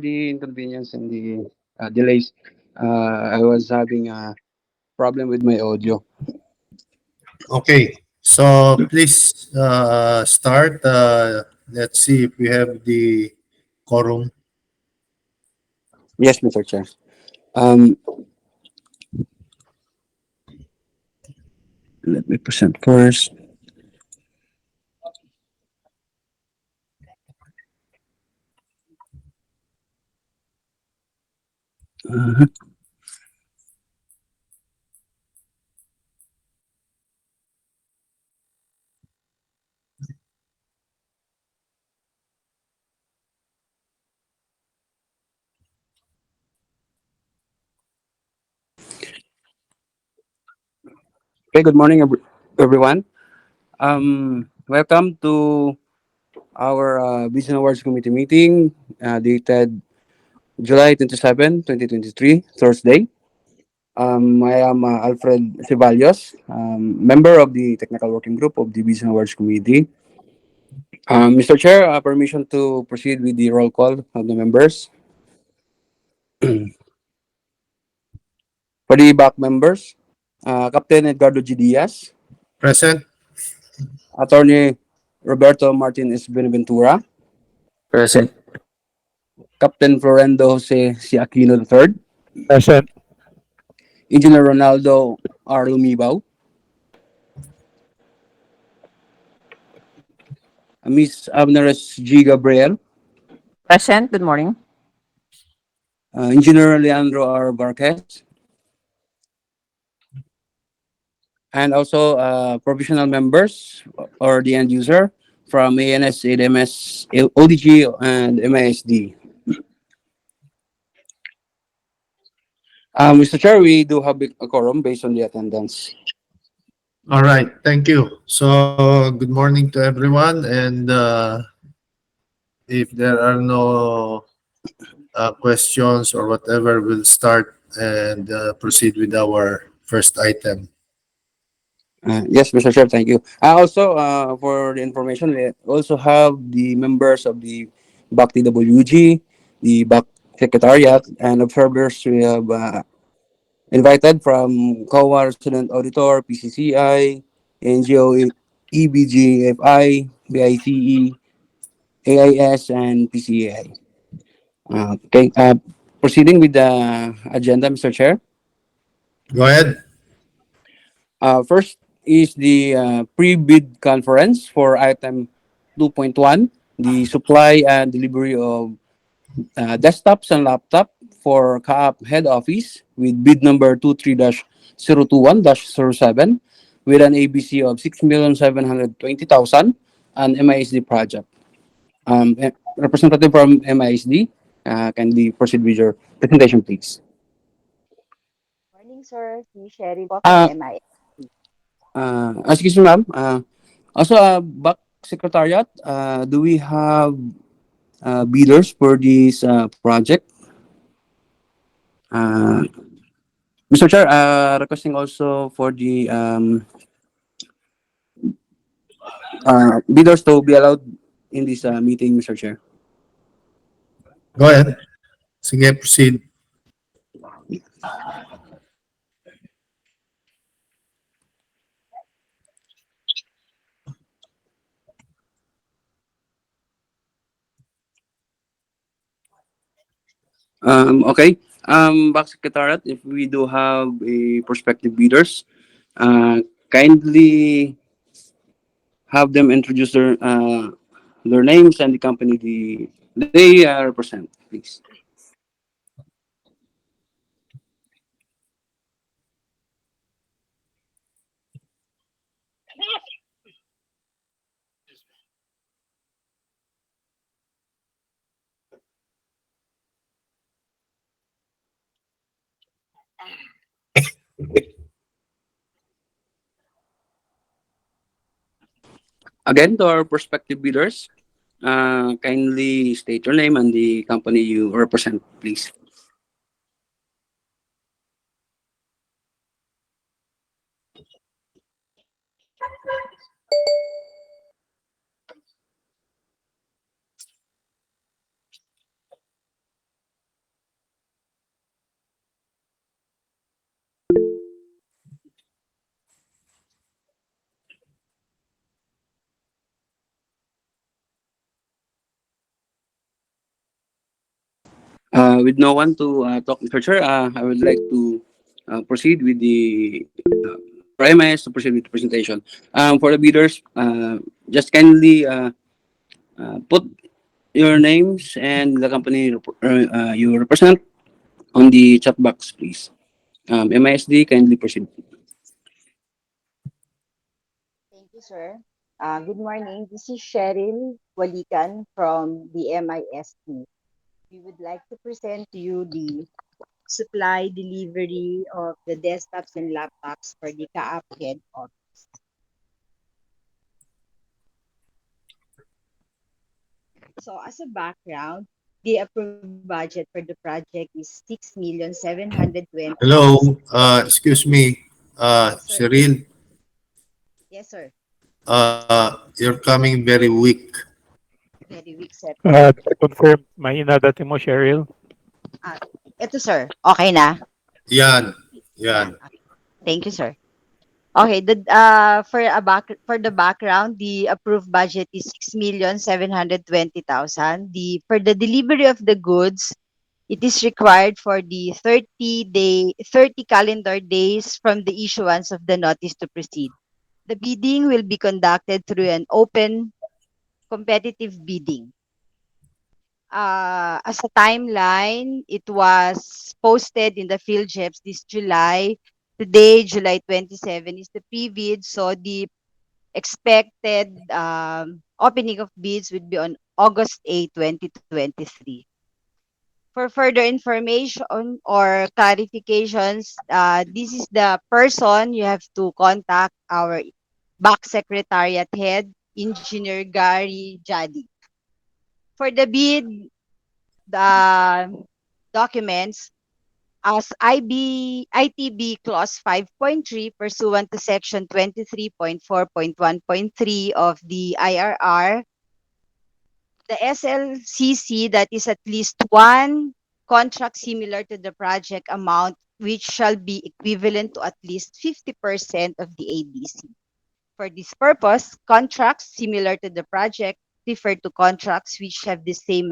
the inconvenience and the delays. I was having a problem with my audio. Okay, so please start. Let's see if we have the quorum. Yes, Mr. Chair. Um, Let me present first. Uh, okay, good morning, everyone. Welcome to our Vision Awards Committee meeting dated July 27, 2023, Thursday. I am Alfred Ceballos, member of the Technical Working Group of the Vision Awards Committee. Mr. Chair, permission to proceed with the roll call of the members. For the back members, Captain Edgardo G. Diaz, Present. Attorney Roberto Martinez Benaventura, Present. Captain Florendo Jose C. Aquino III, Present. Engineer Ronaldo R. Lumibaw, Miss Abneres G. Gabriel, Present. Good morning. Engineer Leandro R. Barquez, and also provisional members or the end user from ANS, ADMS, ODG, and MISD. Mr. Chair, we do have a quorum based on the attendance. All right, thank you. So, good morning to everyone. And if there are no questions or whatever, we'll start and proceed with our first item. Yes, Mr. Chair, thank you. Also, for the information, we also have the members of the BAC TWG, the BAC Secretariat, and observers we have invited from COA Resident Auditor, PCCI, NGO, EBGFI, BICE, AIS, and PCAI. Okay, proceeding with the agenda, Mr. Chair. Go ahead. First is the pre-bid conference for item 2.1, the supply and delivery of desktops and laptop for CAAP head office with bid number 23-021-07 with an ABC of 6,720,000 and MISD project. Representative from MISD, kindly proceed with your presentation, please. Morning, sir. Si Sherry po from Uh, MI. Excuse me, ma'am. Also, back secretariat, do we have bidders for this project? Uh, Mr. Chair, requesting also for the bidders to be allowed in this meeting, Mr. Chair. Go ahead. Sige, proceed. Okay. Back secretariat, if we do have a prospective bidders, kindly have them introduce their names and the company they represent, please. Again, to our prospective bidders, kindly state your name and the company you represent, please. With no one to talk, Mr. Chair, I would like to proceed with the for MIS to proceed with the presentation. For the bidders, just kindly put your names and the company you represent on the chat box, please. MISD, kindly proceed. Thank you, sir. Good morning. This is Cheryl Walikan from the MIST. We would like to present to you the supply delivery of the desktops and laptops for the CAAP head office. So as a background, the approved budget for the project is 6,720,000. Hello, excuse me, Yes, sir. Cheryl, Yes, sir. you're coming very weak. Very weak set. To confirm, mahina dati mo, Cheryl. Ah, ito, sir. Okay na? Yan, Yan. yan. Thank you, sir. Okay, for the background, the approved budget is 6,720,000. For the delivery of the goods, it is required for the 30 calendar days from the issuance of the notice to proceed. The bidding will be conducted through an open competitive bidding. As a timeline, it was posted in the field Jeps this July. Today, July 27, is the pre-bid. So the expected opening of bids would be on August 8, 2023. For further information or clarifications, this is the person you have to contact, our BAC Secretariat Head, Engineer Gary Jadi. For the bid, the documents, as ITB Clause 5.3 pursuant to Section 23.4.1.3 of the IRR, the SLCC that is at least one contract similar to the project amount which shall be equivalent to at least 50% of the ADC. For this purpose, contracts similar to the project refer to contracts which have the same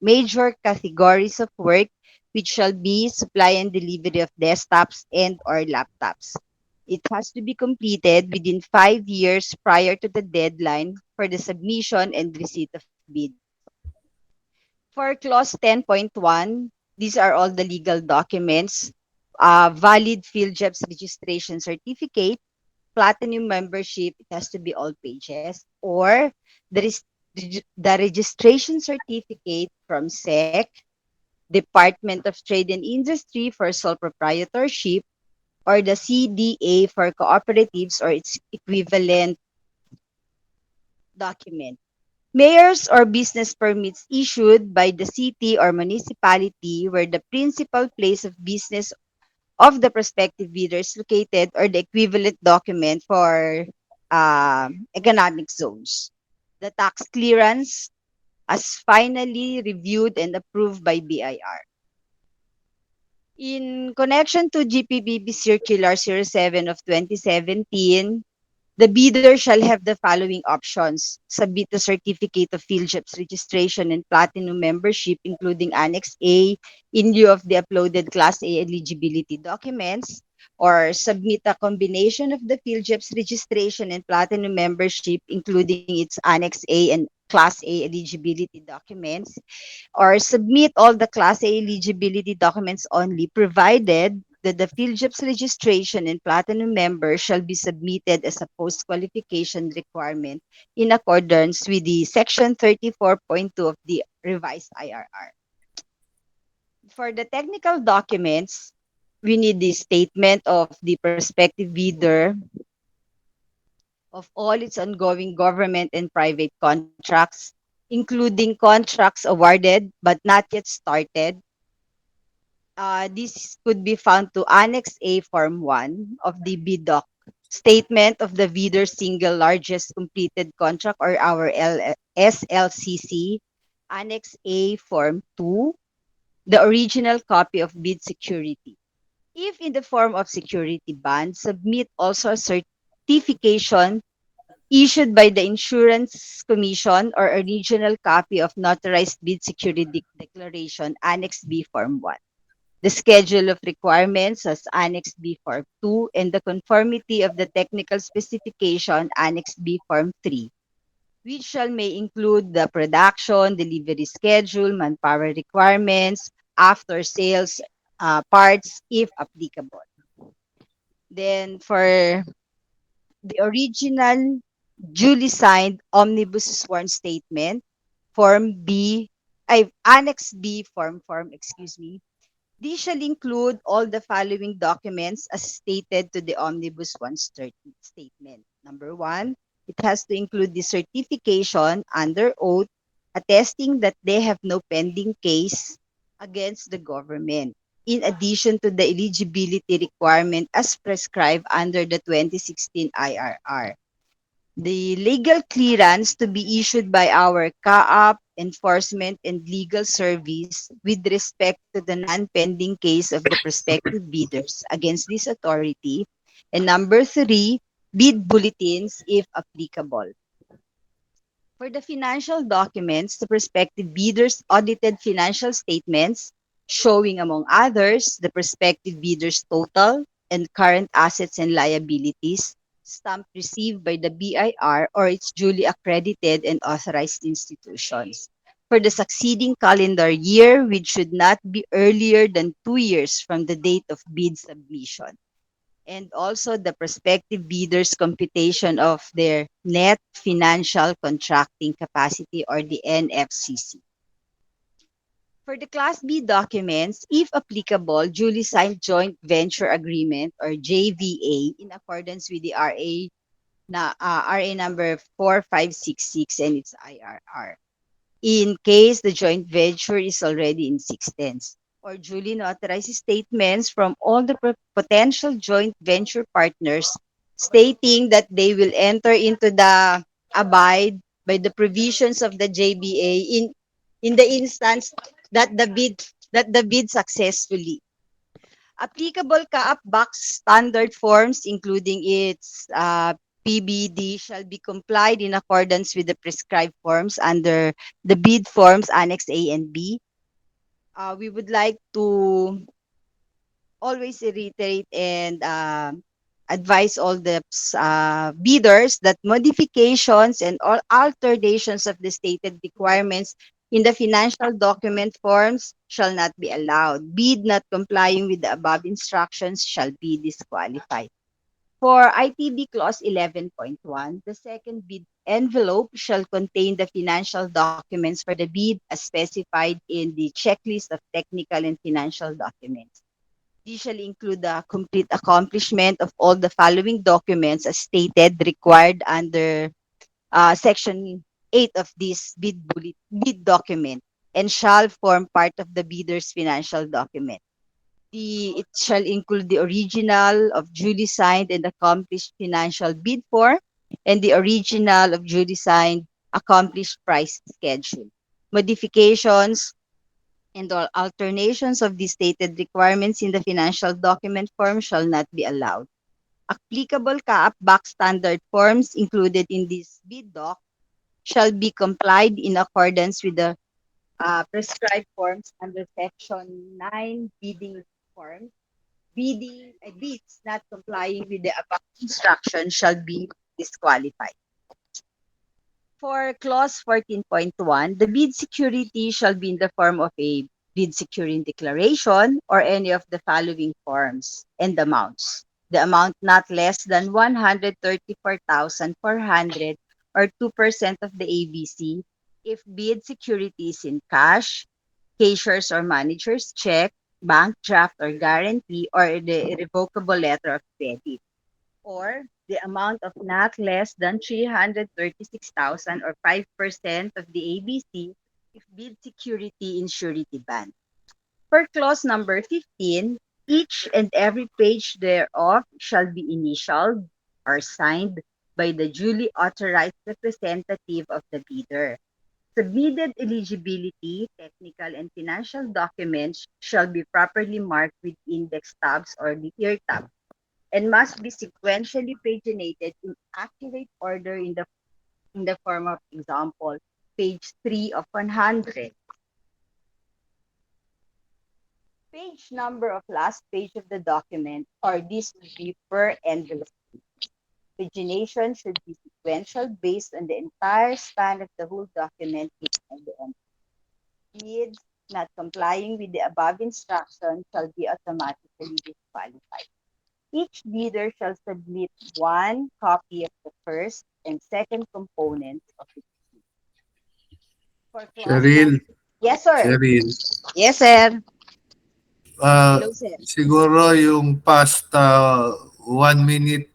major categories of work, which shall be supply and delivery of desktops and or laptops. It has to be completed within 5 years prior to the deadline for the submission and receipt of bids. For clause 10.1, these are all the legal documents: valid field jobs registration certificate, platinum membership, it has to be all pages, or the registration certificate from SEC, Department of Trade and Industry for sole proprietorship, or the CDA for cooperatives or its equivalent document. Mayors or business permits issued by the city or municipality where the principal place of business of the prospective bidder is located, or the equivalent document for economic zones. The tax clearance as finally reviewed and approved by BIR. In connection to GPBB Circular 07 of 2017, the bidder shall have the following options: submit a certificate of PhilJEP's registration and platinum membership, including Annex A, in lieu of the uploaded Class A eligibility documents, or submit a combination of the PhilJEP's registration and platinum membership, including its Annex A and Class A eligibility documents, or submit all the Class A eligibility documents only, provided that the PhilJEP's registration and platinum member shall be submitted as a post-qualification requirement in accordance with the Section 34.2 of the revised IRR. For the technical documents, we need the statement of the prospective bidder of all its ongoing government and private contracts, including contracts awarded but not yet started. This could be found to Annex A Form 1 of the BDOC, Statement of the Bidder's Single Largest Completed Contract, or our SLCC, Annex A Form 2, the original copy of bid security. If in the form of security bond, submit also a certification issued by the Insurance Commission or original copy of Notarized Bid Security Declaration, Annex B, Form 1. The schedule of requirements as Annex B, Form 2, and the conformity of the technical specification, Annex B, Form 3, which shall may include the production, delivery schedule, manpower requirements, after sales parts, if applicable. Then for the original duly signed omnibus sworn statement, Form B, Annex B, excuse me. These shall include all the following documents as stated to the Omnibus One statement. Number one, it has to include the certification under oath attesting that they have no pending case against the government, in addition to the eligibility requirement as prescribed under the 2016 IRR. The legal clearance to be issued by our CAAP, enforcement, and legal service with respect to the non-pending case of the prospective bidders against this authority. And number three, bid bulletins if applicable. For the financial documents, the prospective bidders' audited financial statements showing, among others, the prospective bidders' total and current assets and liabilities, stamp received by the BIR or its duly accredited and authorized institutions. For the succeeding calendar year, which should not be earlier than 2 years from the date of bid submission, and also the prospective bidders' computation of their net financial contracting capacity or the NFCC. For the Class B documents, if applicable, duly signed joint venture agreement or JVA in accordance with the RA number 4566 and its IRR, in case the joint venture is already in existence, or duly notarized statements from all the potential joint venture partners stating that they will enter into the abide by the provisions of the JBA in the instance that the bid successfully. Applicable CAAP box standard forms, including its PBD, shall be complied in accordance with the prescribed forms under the bid forms Annex A and B. We would like to always reiterate and advise all the bidders that modifications and all alterations of the stated requirements in the financial document forms shall not be allowed. Bid not complying with the above instructions shall be disqualified. For ITB Clause 11.1, the second bid envelope shall contain the financial documents for the bid as specified in the checklist of technical and financial documents. These shall include the complete accomplishment of all the following documents as stated required under Section 8 of this bid document and shall form part of the bidder's financial document. It shall include the original of duly signed and accomplished financial bid form and the original of duly signed accomplished price schedule. Modifications and all alternations of the stated requirements in the financial document form shall not be allowed. Applicable CAAP box standard forms included in this bid doc shall be complied in accordance with the prescribed forms under Section 9 bidding forms. Bids not complying with the above instruction shall be disqualified. For clause 14.1, the bid security shall be in the form of a bid security declaration or any of the following forms and amounts. The amount not less than 134,400 or 2% of the ABC if bid security is in cash, cashier's or manager's check, bank draft or guarantee, or the irrevocable letter of credit, or the amount of not less than 336,000 or 5% of the ABC if bid security in surety bond. For clause number 15, each and every page thereof shall be initialed or signed by the duly authorized representative of the bidder. Submitted eligibility, technical, and financial documents shall be properly marked with index tabs or the ear tab. and must be sequentially paginated in accurate order in the form of example, page 3 of 100. Page number of last page of the document, or this would be per envelope. Pagination should be sequential based on the entire span of the whole document and the end. Bids not complying with the above instruction shall be automatically disqualified. Each bidder shall submit one copy of the first and second components of the for clause Cheryl, 9. Yes, sir. Cheryl, Yes, sir. ah, Hello, sir. siguro yung past 1 minute,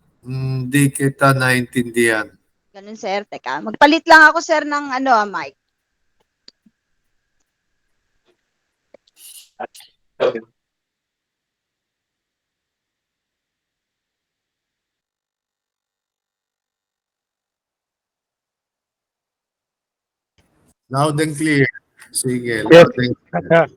di kita naintindihan. Ganun, sir. Teka, magpalit lang ako, sir, ng mic. Loud and clear. Sige, Yes. loud and clear. Uh,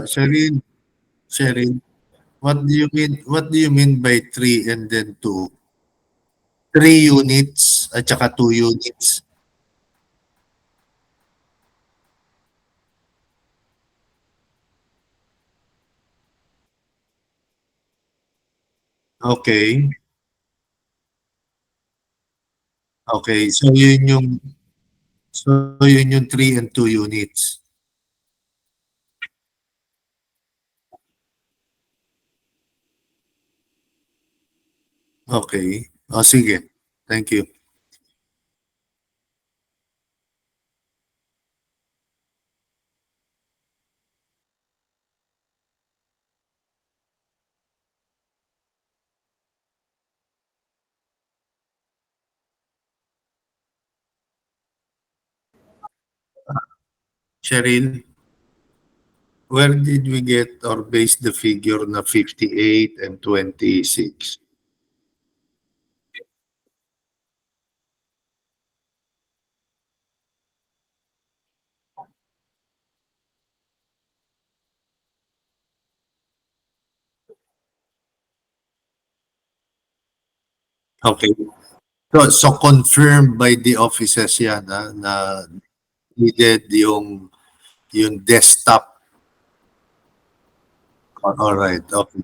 Sherin, Sherin, what do you mean? What do you mean by three and then two? Three units at saka two units. Okay. Okay. So yun yung three and two units. Okay. O sige. Thank you. Cheryl, where did we get or base the figure na 58 and 26? Okay. So confirmed by the offices yan na needed yung desktop. All right. Okay.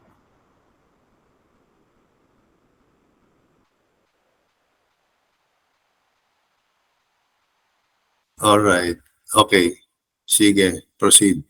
All right. Okay. Sige, proceed.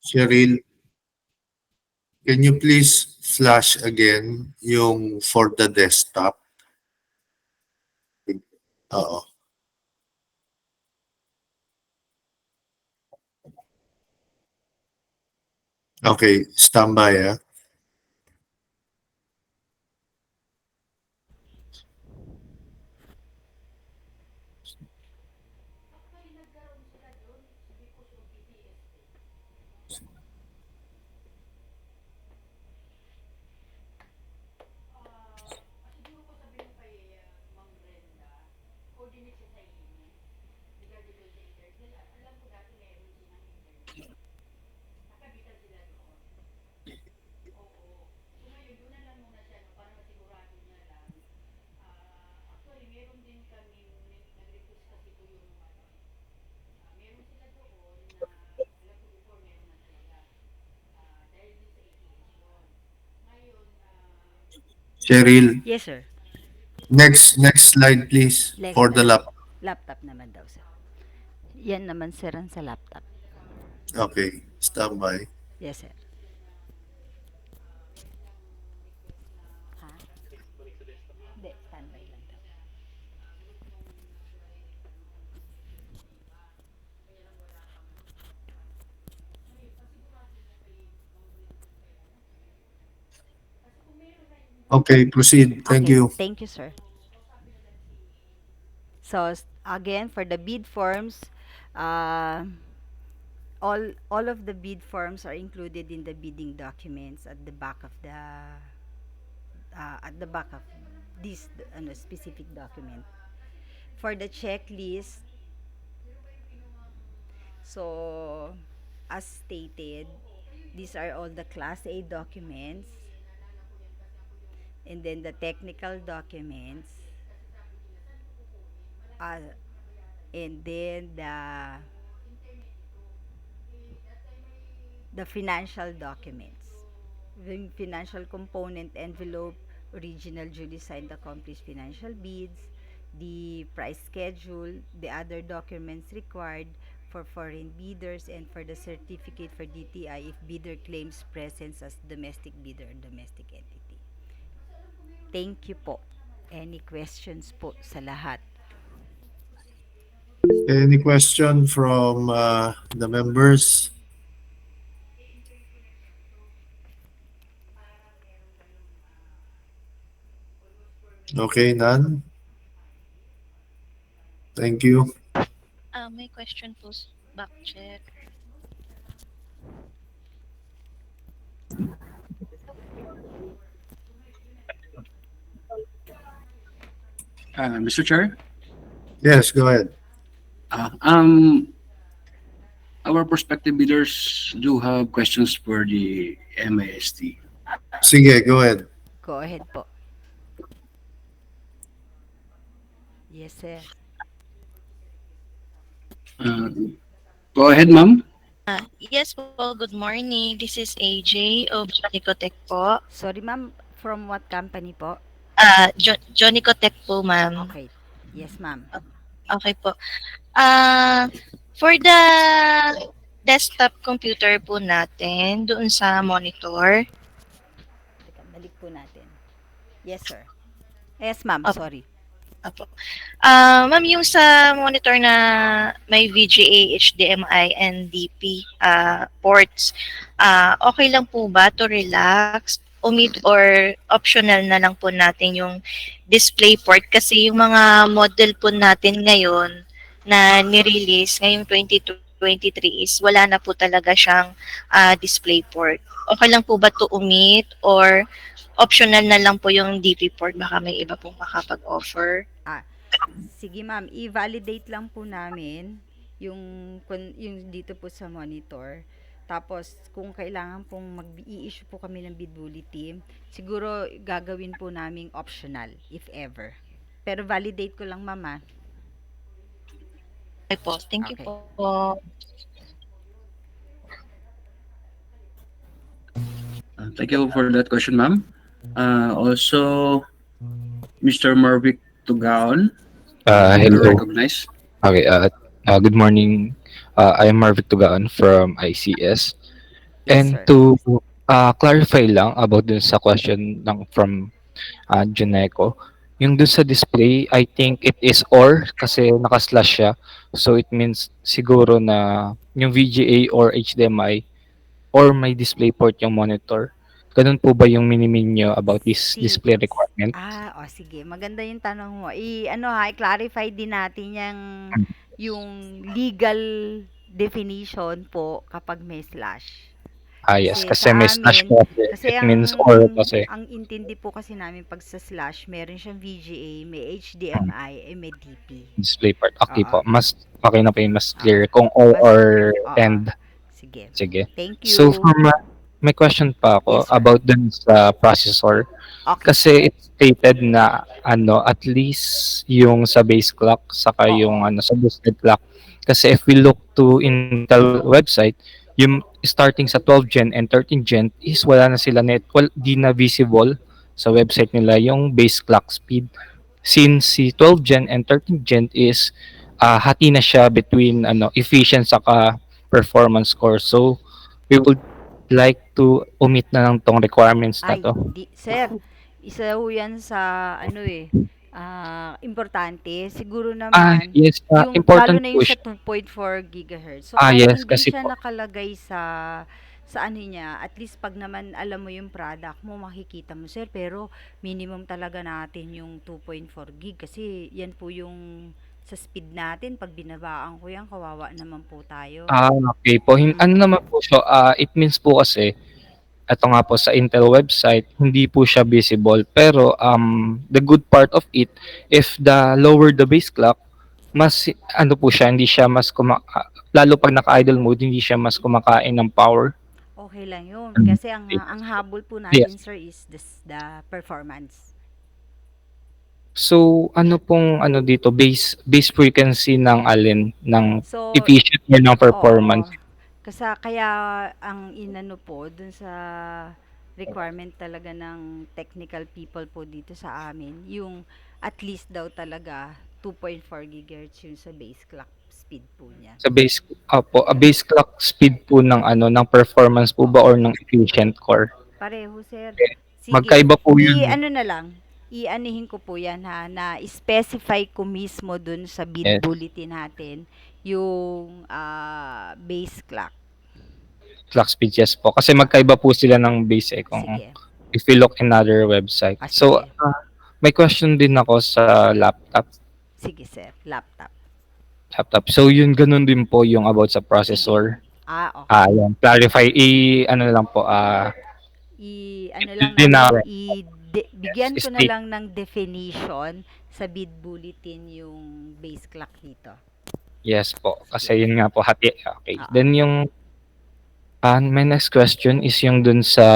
Cheryl, can you please flash again yung for the desktop? Oo. Okay, standby ah. Cheryl, Yes, sir. next slide please Next for the slide. lap. Laptop naman daw, sir. Yan naman, sir, ang sa laptop. Okay, standby. Yes, sir. Ha? Hindi, standby lang daw. Okay, proceed. Thank Okay, you. thank you, sir. So, again, for the bid forms, uh, all of the bid forms are included in the bidding documents at the back of this specific document. For the checklist, so as stated, these are all the Class A documents, and then the technical documents, uh, and then the financial documents. The financial component envelope, original duly signed accomplished financial bids, the price schedule, the other documents required for foreign bidders, and for the certificate for DTI if bidder claims presence as domestic bidder or domestic entity. Thank you po. Any questions po sa lahat? Any question from the members? Okay, none. Thank you. May question po, back check. Mr. Chair, Yes, go ahead. uh, um, our prospective bidders do have questions for the MAST. Sige, go ahead. Go ahead po. Yes, sir. Uh, Go ahead, ma'am. Yes po, good morning. This is AJ of Johnny Cotec po. Sorry, ma'am. From what company po? Johnny Cotec po, ma'am. Okay. Yes, ma'am. Okay po. Ah, for the desktop computer po natin, doon sa monitor. Teka, balik po natin. Yes, sir. Yes, ma'am. Opo. Sorry. Opo. Ma'am, yung sa monitor na may VGA, HDMI, and DP ports, okay lang po ba to relax, omit, or optional na lang po natin yung display port? Kasi yung mga model po natin ngayon na nirelease ngayong 2023 is wala na po talaga siyang display port. Okay lang po ba to omit, or optional na lang po yung DP port? Baka may iba pong makapag-offer. Sige, ma'am. I-validate lang po namin yung dito po sa monitor. Tapos, kung kailangan pong i-issue po kami ng bid bulletin, siguro gagawin po naming optional, if ever. Pero validate ko lang, ma'am, ah. Okay po. Thank you Okay. po. Thank you for that question, ma'am. Also, Mr. Marvick Tugaon, you're Hello. recognized. Okay. Good morning. I am Marvick Tugaan from ICS. Yes, And sir. to clarify lang about dun sa question ng from Juneco, yung dun sa display, I think it is or kasi naka-slash siya. So it means siguro na yung VGA or HDMI or may display port yung monitor. Ganun po ba yung minimean nyo about this Si display requirement? o sige, maganda yung tanong mo. I-ano ha, i-clarify din natin yung legal definition po kapag may slash. Yes, Kasi kasi may sa slash amin, po kasi kasi it means or kasi. ang intindi po kasi namin pag sa slash, meron siyang VGA, may Mm, HDMI, may DP. display part. Okay Oo. po. Mas okay na po yung mas Oo. clear kung Mas, or oo. and. Sige. Sige. Thank So you. for may question pa ako Yes, sir. about dun sa processor. Okay. Kasi it's stated na ano at least yung sa base clock saka yung Oo. ano sa boosted clock. Kasi if we look to Intel website, yung starting sa 12 gen and 13 gen is wala na sila di na visible sa website nila yung base clock speed. Since si 12 gen and 13 gen is hati na siya between ano efficient saka performance score. So we would like to omit na lang tong requirements na Ay, to. di, sir, isa ho yan sa, importante. Siguro naman, Yes, lalo important na po yung sa siya. 2.4 gigahertz. So, kahit Yes, hindi kasi siya po, nakalagay sa ano niya, at least pag naman alam mo yung product mo, makikita mo, sir, pero minimum talaga natin yung 2.4 gig kasi yan po yung sa speed natin. Pag binabaan ko yan, kawawa naman po tayo. okay po. Ano Mm. naman po siya, it means po kasi, ito nga po sa Intel website, hindi po siya visible. Pero the good part of it, if the lower the base clock, mas ano po siya, hindi siya mas lalo pag naka-idle mode, hindi siya mas kumakain ng power. Okay lang yun. Mm. Kasi ang habol po Yes. natin, sir, is the performance. So, ano pong ano dito, base frequency ng alin, ng So, efficient or ng oo. performance? Kasi kaya ang inano po dun sa requirement talaga ng technical people po dito sa amin, yung at least daw talaga 2.4 gigahertz yung sa base clock speed po niya. Sa base opo, base clock speed po ng ano, ng performance po ba Oo. or ng efficient core? Pareho, sir. Eh, Sige. magkaiba po yun, eh. Ano na lang, i-anihin ko po yan ha, na specify ko mismo dun sa bid Yes, bulletin natin, yung base clock. clock speed, yes po. Kasi magkaiba po sila ng base, eh, kung Sige. if you look in other website. So, Sige. may question din ako sa Sige, sir. Laptop. So, yun ganun din po yung about sa Sige. processor. Okay. Yan, clarify, ano lang po, Ano lang din na, natin, yes, bigyan ko na state, lang ng definition sa bid bulletin yung base clock dito. yes po. Sige. Kasi yun nga po, hati, okay. Oo. Then yung, my next question is yung dun sa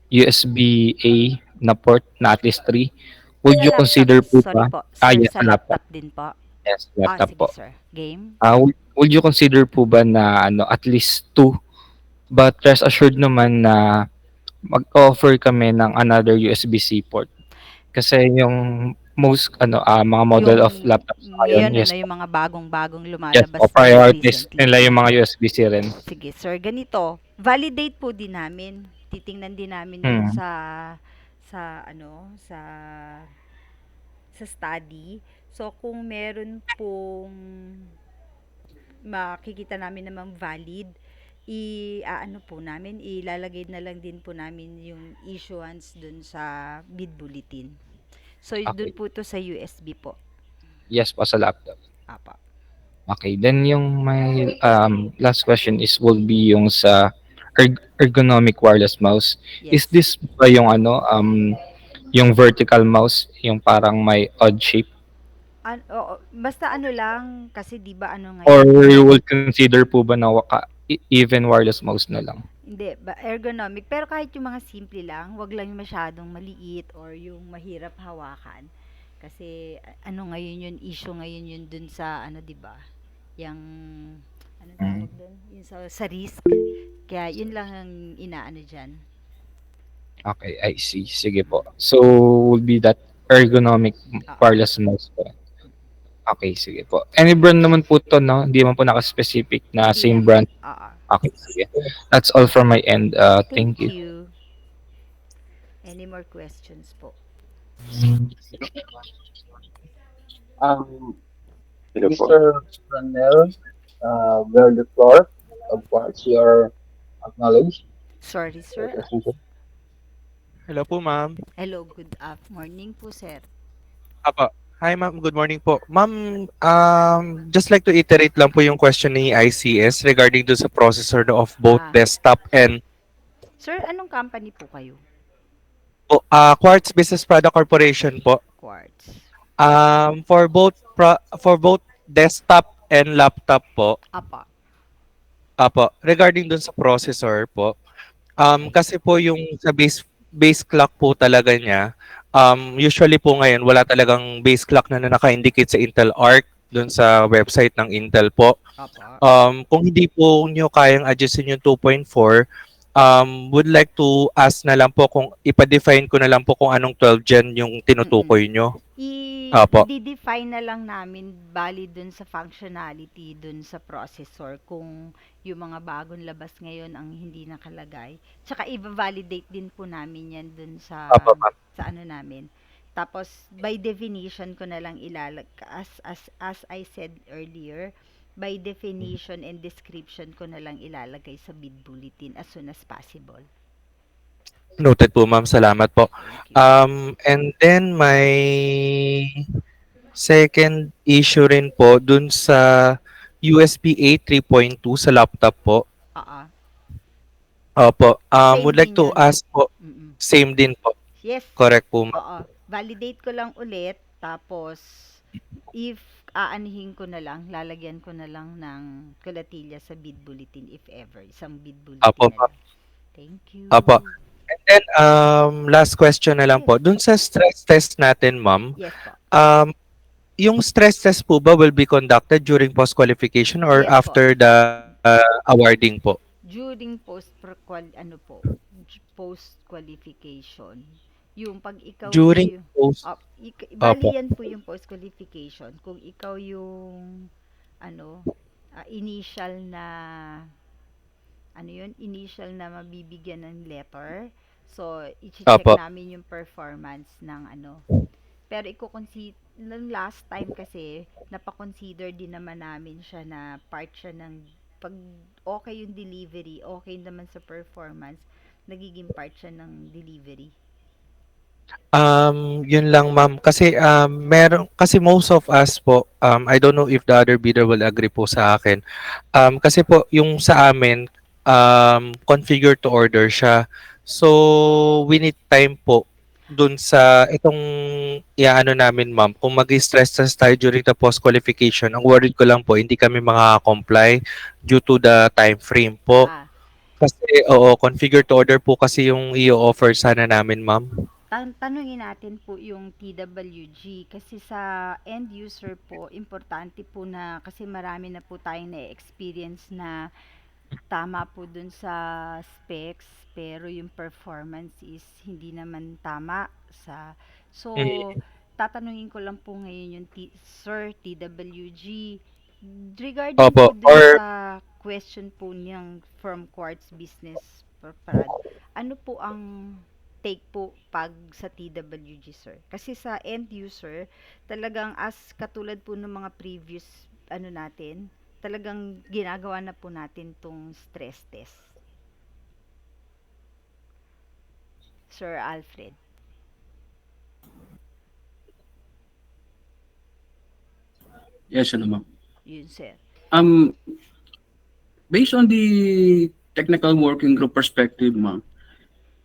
USB-A na port na at least 3. Would Sa you laptop, consider po sorry ba? po. Sir, Yes, sa sa laptop. laptop din po. Yes, laptop Sige, po. sir. Game? Would you consider po ba na ano at least 2, but rest assured naman na mag-offer kami ng another USB-C port. Kasi yung most ano mga model Yung of laptops ngayon, ngayon, yes yung po. mga bagong Yes po, lumalabas ngayon prioritize recently. nila yung mga USB-C rin. Sige, sir. Ganito, validate po din namin. Titingnan din namin dun Hmm. sa sa study. So, kung meron pong makikita namin namang valid, ano po namin, ilalagay na lang din po namin yung issuance dun sa bid bulletin. So, dun Okay. po to sa USB po. Yes po sa laptop. Apa. Okay, then yung my last question is will be yung sa ergonomic wireless mouse. Is Yes. this ba yung ano yung vertical mouse, yung parang may odd shape, Oo, basta ano lang, kasi 'di ba ano or ngayon, you will consider po ba na even wireless mouse na lang? hindi, ergonomic. Pero kahit yung mga simple lang, wag lang yung masyadong maliit or yung mahirap hawakan. Kasi ano ngayon yun, issue ngayon yun dun sa ano 'di ba? Yung anong Mm. tawag dun? Yung sa risk. Kaya yun lang ang inaano diyan. Okay, I see. Sige po. So, will be that ergonomic Oo. wireless mouse po. Okay, sige po. Any brand naman po to, no? Hindi man po naka-specific na Hindi same naman. brand. Oo. Okay, sige. That's all from my end. Thank Thank you. you. Any more questions po? Um, Mr. Ranel, where the floor of course your acknowledged. Sorry, Your sir. question, sir. Hello po, ma'am. Hello, good morning po, sir. Apo. Hi, ma'am. Good morning po. Ma'am, just like to iterate lang po yung question ni ICS regarding do sa processor of both Ah, desktop and sir, anong company po kayo? Quartz Business Product Corporation po. Quartz. For both desktop and laptop po. Apa. Apo, regarding dun sa processor po, kasi po yung sa base clock po talaga niya, usually po ngayon wala talagang base clock na naka-indicate sa Intel Arc dun sa website ng Intel po. Apa. Kung hindi po nyo kayang adjustin yung 2.4, would like to ask na lang po kung ipa-define ko na lang po kung anong 12 gen yung Mm-mm. tinutukoy nyo. Apo. I-define na lang namin bali dun sa functionality dun sa processor kung yung mga bagong labas ngayon ang hindi nakalagay. Tsaka i-validate din po namin yan dun Apo, ma'am. sa ano namin. Tapos by definition ko na lang as I said earlier, by definition and description ko na lang ilalagay sa bid bulletin as soon as possible. Noted po, ma'am. Salamat po. Thank you. And then my second issue rin po dun sa USB-A 3.2 sa laptop po. Ah, Opo. same Would like din to yun. ask po, Mm-mm. same din po. Yes. Correct po, ma'am. Oo. Validate ko lang ulit. Tapos, if aanihin ko na lang, lalagyan ko na lang ng kulatilya sa bid bulletin if ever. Isang bid Opo, bulletin na ma'am. lang. Thank you. Opo. And then, last question na lang Yes. po. Dun sa stress test natin, ma'am, Yes po. yung stress test po ba will be conducted during post-qualification or Yes po. after the awarding po? During post qualification. Yung pag ikaw po During yung post, opo. bali yan po yung post qualification. Kung ikaw yung ano, initial na initial na mabibigyan ng letter. So, i-check Opo. namin yung performance ng Pero nung last time kasi, napakonsider din naman namin siya na part siya ng, pag okay yung delivery, okay naman sa performance, nagiging part siya ng delivery. Yun lang ma'am kasi meron kasi most of us po I don't know if the other bidder will agree po sa akin. Kasi po yung sa amin configure to order siya. So we need time po dun sa itong iaano namin ma'am. Kung mag-stress test tayo during the post qualification, ang worried ko lang po hindi kami makaka-comply due to the time frame po. Ah, Kasi oo, configure to order po kasi yung i-offer sana namin ma'am. tanungin natin po yung TWG kasi sa end user po, importante po na kasi marami na po tayong na-experience na tama po dun sa specs pero yung performance is hindi naman tama so Mm. tatanungin ko lang po ngayon yung Sir TWG regarding Opo. po dun Or sa question po niyang from Quartz Business Prod, ano po ang take po pag sa TWG, sir? Kasi sa end user, talagang as katulad po ng mga previous natin, talagang ginagawa na po natin tong stress test. Sir Alfred, Yes, ano ma'am. yun sir. Um, Based on the technical working group perspective, ma'am,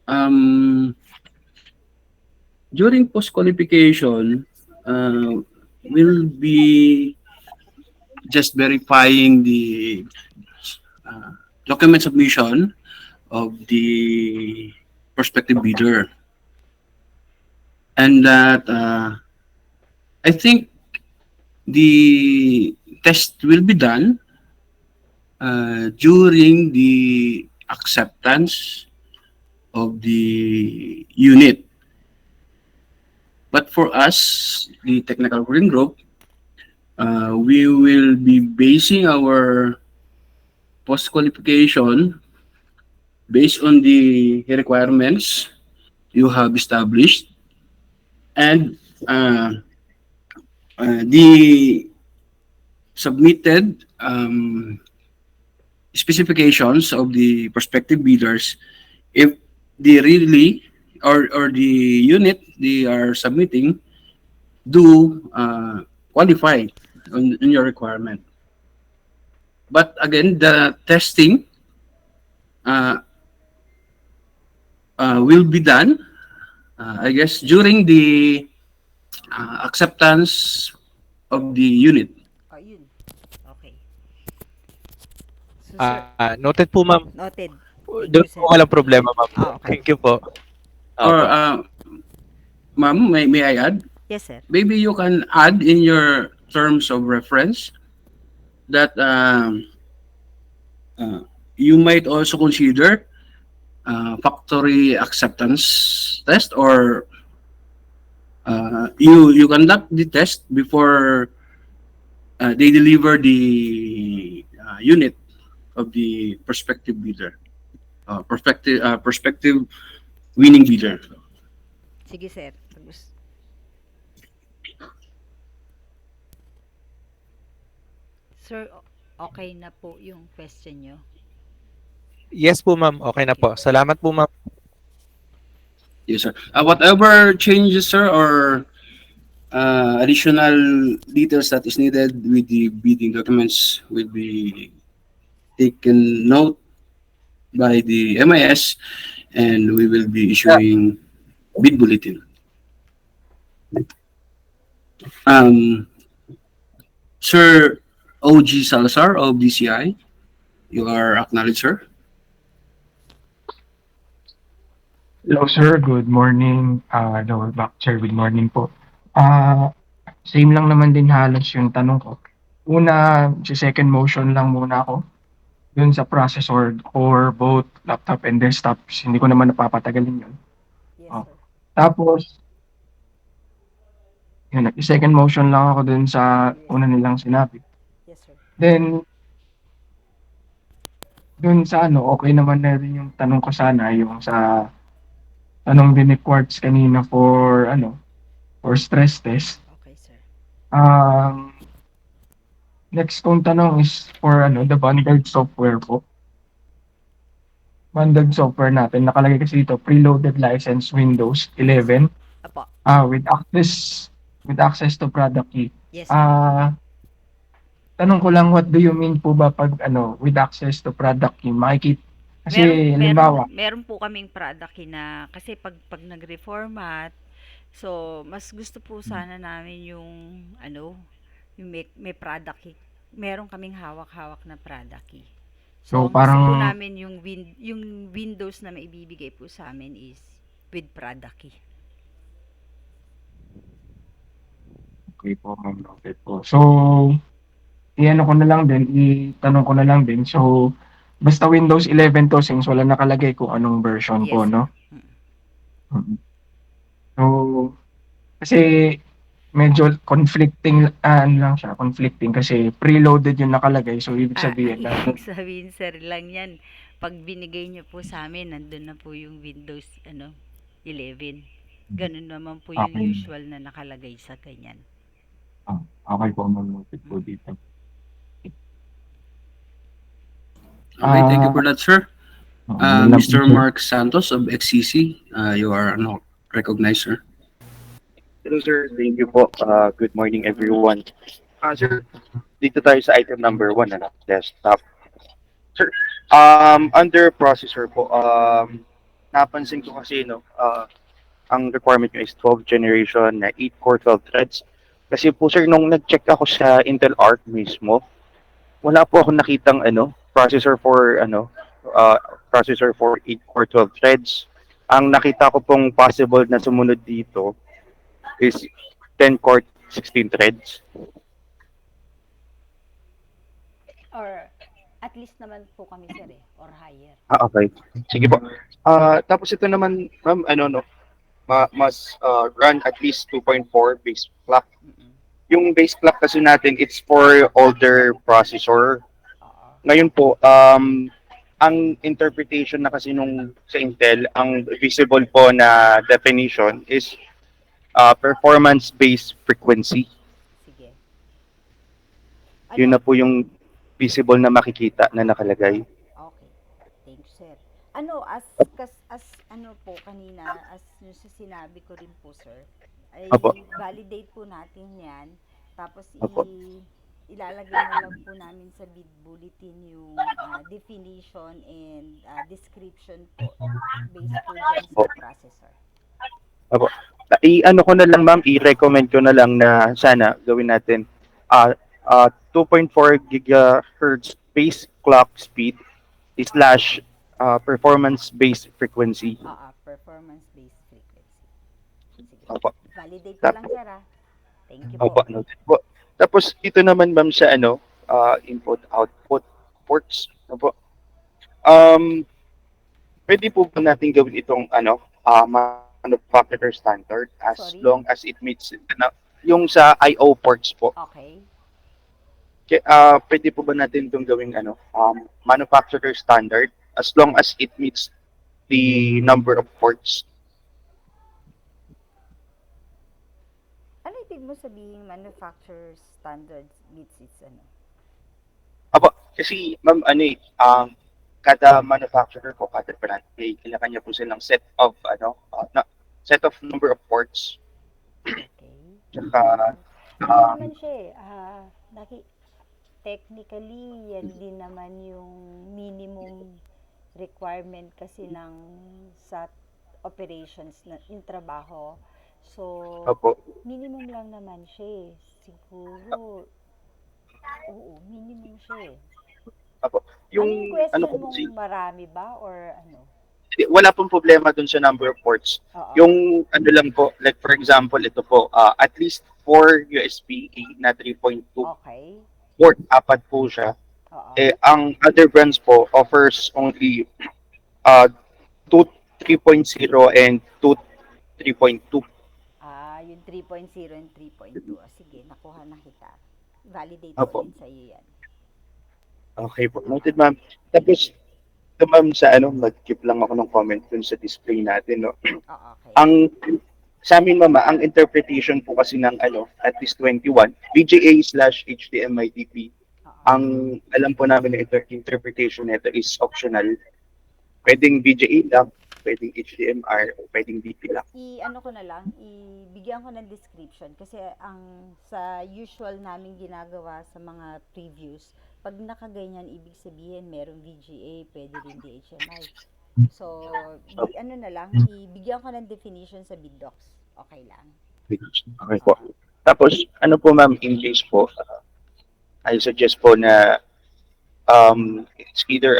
um, during post-qualification, we'll be just verifying the uh, document submission of the prospective bidder. And that I think the test will be done during the acceptance of the unit. But for us, the technical working group, we will be basing our post qualification based on the requirements you have established and the submitted specifications of the prospective bidders, if they really or the unit they are submitting do qualify on your requirement. But again, the testing uh, will be done, I guess, during the acceptance of the unit. Oh, yun. Okay. So, sir, Noted po, ma'am. noted. Doon Thank you, po sir. walang problema, ma'am. Ah, okay. Thank you po. Or, Opo. ma'am, may I add? Yes, sir. Maybe you can add in your terms of reference that uh, you might also consider factory acceptance test, or you conduct the test before they deliver the unit of the prospective bidder, prospective winning bidder. Sige, sir. Sir, okay na po yung question nyo? Yes po, ma'am. Okay na Thank you. po. Salamat po, ma'am. Yes, sir. Whatever changes, sir, or additional details that is needed with the bidding documents will be taken note by the MIS, and we will be issuing bid bulletin. Um, Sir OG Salazar of DCI, you are acknowledged, sir. Hello sir, good morning. Lower back sir, good morning po. Ah, Same lang naman din halos yung tanong ko. Una, sa second motion lang muna ako dun sa processor for both laptop and desktops. Hindi ko naman napapatagalin yun. Yes, Oh. sir. Tapos, yun, second motion lang ako dun sa una nilang sinabi. Yes, sir. Then, dun sa ano, okay naman na rin yung tanong ko sana, yung sa tanong din ni Quartz kanina for ano, for stress test. Okay, sir. Um, Next kong tanong is for ano, the bundled software po. Bundled software natin, nakalagay kasi dito, preloaded license Windows 11 Apo. with access to product key. Yes, sir. Tanong ko lang, what do you mean po ba pag ano, with access to product key? Makikita, kasi halimbawa, Meron po kaming product na kasi pag nag-reformat, so mas gusto po sana namin yung ano, yung may product key. Meron kaming hawak-hawak na product key. So, So, ang gusto po parang- namin yung Windows na maibibigay po sa amin is with product key. okay po, ma'am, okay po. So, iano ko na lang din, itanong ko na lang din. So, basta Windows 11 to since wala nakalagay kung anong version po, Yes, sir. no? So, kasi medyo conflicting, ano lang siya, conflicting kasi preloaded yung nakalagay. So, ibig sabihin na, Ibig sabihin, sir, lang yan. Pag binigay niyo po sa amin, nandun na po yung Windows 11. Ganun naman po yung Okay. usual na nakalagay sa ganyan. okay po, mag-noted po dito. Okay, thank you for that, sir. Yun lang po, Mr. sir. Mark Santos of XCC, you are recognized, sir. Hello sir, thank you po. Good morning everyone. Sir, dito tayo sa item number 1, desktop. Sir, under processor po, napansin ko kasi ang requirement nyo is 12 generation na 8 core 12 threads. Kasi po sir, nung nag-check ako sa Intel Arc mismo, wala po ako nakitang processor for 8 core 12 threads. Ang nakita ko pong possible na sumunod dito is 10 core 16 threads. Or at least naman po kami, sir, or higher. Okay. Sige po. Tapos ito naman, ma'am, mas run at least 2.4 base clock. Yung base clock kasi natin, it's for older processor Ngayon po, ang interpretation na kasi nung sa Intel, ang visible po na definition is performance-based frequency. Sige. Yun Ano? na po yung visible na makikita na nakalagay. Okay. Thank you, sir. Ano, as ano po kanina, as yung sa sinabi ko rin po, sir, ay Opo, validate po natin yan. Tapos opo, ilalagay na lang po namin sa bid bulletin yung definition and description po based po dyan opo, sa processor. opo. I-ano ko na lang ma'am, i-recommend ko na lang na sana gawin natin 2.4 gigahertz base clock speed slash performance-based frequency. Performance-based frequency. Sige. Opo. Validate ko lang, Tapos, sir, ah. Thank you opo, po. noted po. Tapos ito naman ma'am sa input output ports. Opo. Um, Pwede po ba natin gawin itong manufacturer standard as Sorry? long as it meets yung sa IO ports po. Okay. Pwede po ba natin itong gawing manufacturer standard as long as it meets the number of ports? Ano ibig mo sabihin manufacturer standards meets its ano? Apo, kasi ma'am, kada manufacturer po, kada brand, may kanya po silang set of number of ports. Okay. Tsaka, Ano um, naman siya eh, technically, yan din naman yung minimum requirement kasi ng sa operations na yung trabaho. So, opo, minimum lang naman siya eh. Siguro, oo, minimum siya eh. opo. Ano yung question Ko mong kasi, marami ba or ano? wala pong problema dun sa number of ports. Oo. Yung ano lang po, like for example, ito po, at least 4 USB-A na 3.2 Okay. port, apat po siya. Oo. Ang other brands po offers only uh, 2 3.0 and 2 3.2. Yung 3.0 and 3.2. Sige, nakuha na kita. Validate ko Opo. din sa iyo yan. Okay po. Noted, ma'am. Tapos, ito ma'am sa mag-keep lang ako ng comment dun sa display natin, no. Okay. Ang sa amin mama, ang interpretation po kasi ng at least 21, VGA/HDMI DP. Ang alam po namin na interpretation nito is optional. Pwedeng VGA lang, pwedeng HDMI, o pwedeng DP lang. Ano ko na lang, ibigyan ko ng description kasi ang sa usual namin ginagawa sa mga previews, pag nakaganyan ibig sabihin merong VGA, pwede rin DHMI. So, ano na lang, ibigyan ko ng definition sa bid docs. Okay lang. Okay po. Tapos, ano po ma'am, in case po, I suggest po na it's either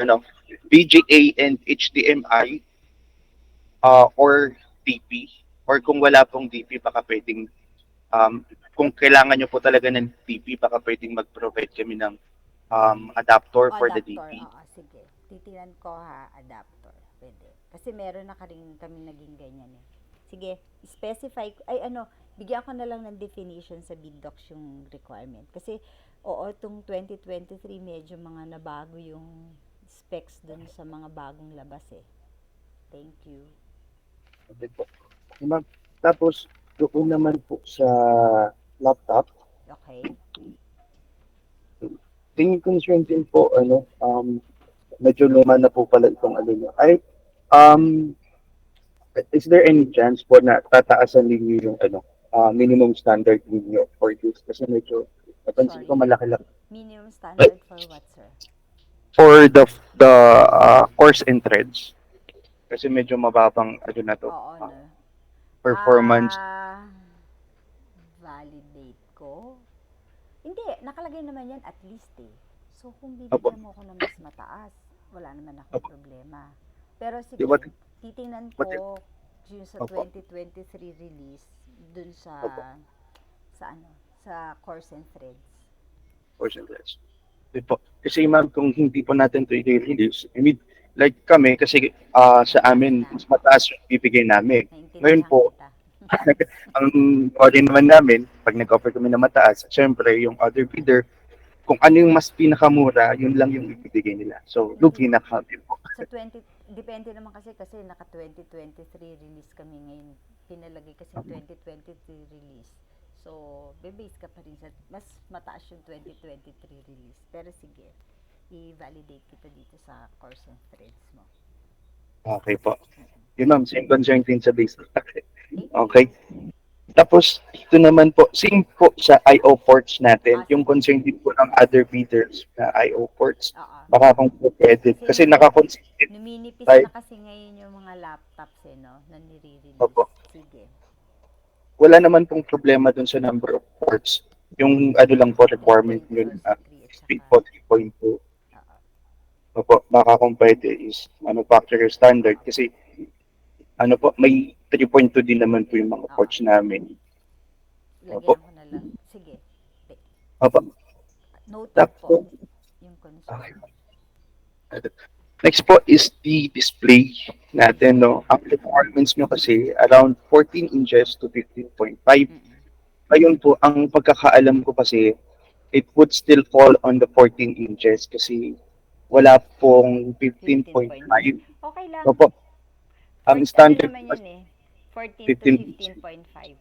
VGA and HDMI or DP. Or kung wala pong DP, baka pwedeng, kung kailangan nyo po talaga ng DP, baka pwedeng mag-provide kami ng adapter for the Adapter, DP. sige. Titingnan ko ha, adapter. Pwede. Kasi meron na kami naging ganyan eh. Sige, specify, bigyan ko na lang ng definition sa bid docs yung requirement. Kasi, itong 2023 medyo mga nabago yung specs dun sa mga bagong labas eh. Thank you. Okay po. Ma'am, tapos, doon naman po sa laptop, Okay. tingin concern din po, medyo luma na po pala itong nyo. Is there any chance po na tataasan ninyo yung minimum standard ninyo for this? Kasi medyo, napansin ko Sorry. malaki-laki. Minimum standard for what, sir? For the course and threads. Kasi medyo mababang, na to, Oo, no. performance. Validate ko. Hindi, nakalagay naman yan at least eh. So, kung Opo. bibigyan mo ako ng mas mataas, wala naman akong Opo. problema. Pero sige, Di ba- titingnan What ko yung sa Opo. 2023 release dun sa Opo. sa course and threads. Course and threads. Di po. Kasi ma'am, kung hindi po natin ito i-release, I mean, like kami, kasi sa amin, mas mataas yung bibigay namin. Ngayon Naintindihan po, kita. ang order naman namin, pag nag-offer kami na mataas, syempre, yung other bidder, kung ano yung mas pinakamura, yun lang yung ibibigay nila. So, Hindi. lugi na kami po. Sa 20, depende naman kasi naka 2023 release kami ngayon. Pinalagay kasing 2023 release. So, bebase ka pa rin sa, mas mataas yung 2023 release. Pero sige, i-validate kita dito sa course and threads mo. Okay po. Yun ma'am, same concern din sa base. Thank Okay. you. Tapos, ito naman po, same po sa IO ports natin. Yung Sige. concern din po ng other bidders na IO ports. Oo. Baka kung po pwede. Kasi nakakonsider numinipis tayo. na kasi ngayon yung mga laptops no, na nire-release. Opo. Sige. Wala naman pong problema dun sa number of ports. Yung ano lang po, requirement 3.0 yun, sa 3 at speed saka, po 3.2. oo. Opo, baka kung pwede is manufacturer standard. Kasi ano po, may 3.2 din naman po yung mga Oo. ports namin. Lagyan ko na lang. Sige. Opo. Noted po Tapos, yung okay. concern. Next po is the display natin, no? Ang requirements nyo kasi around 14 inches to 15.5. Mm-mm. Ngayon po, ang pagkakaalam ko kasi, it would still fall on the 14 inches kasi wala pong 15.5. 15.5. Okay lang. Opo. Ang standard naman po yun kasi 14 to 15. 15.5.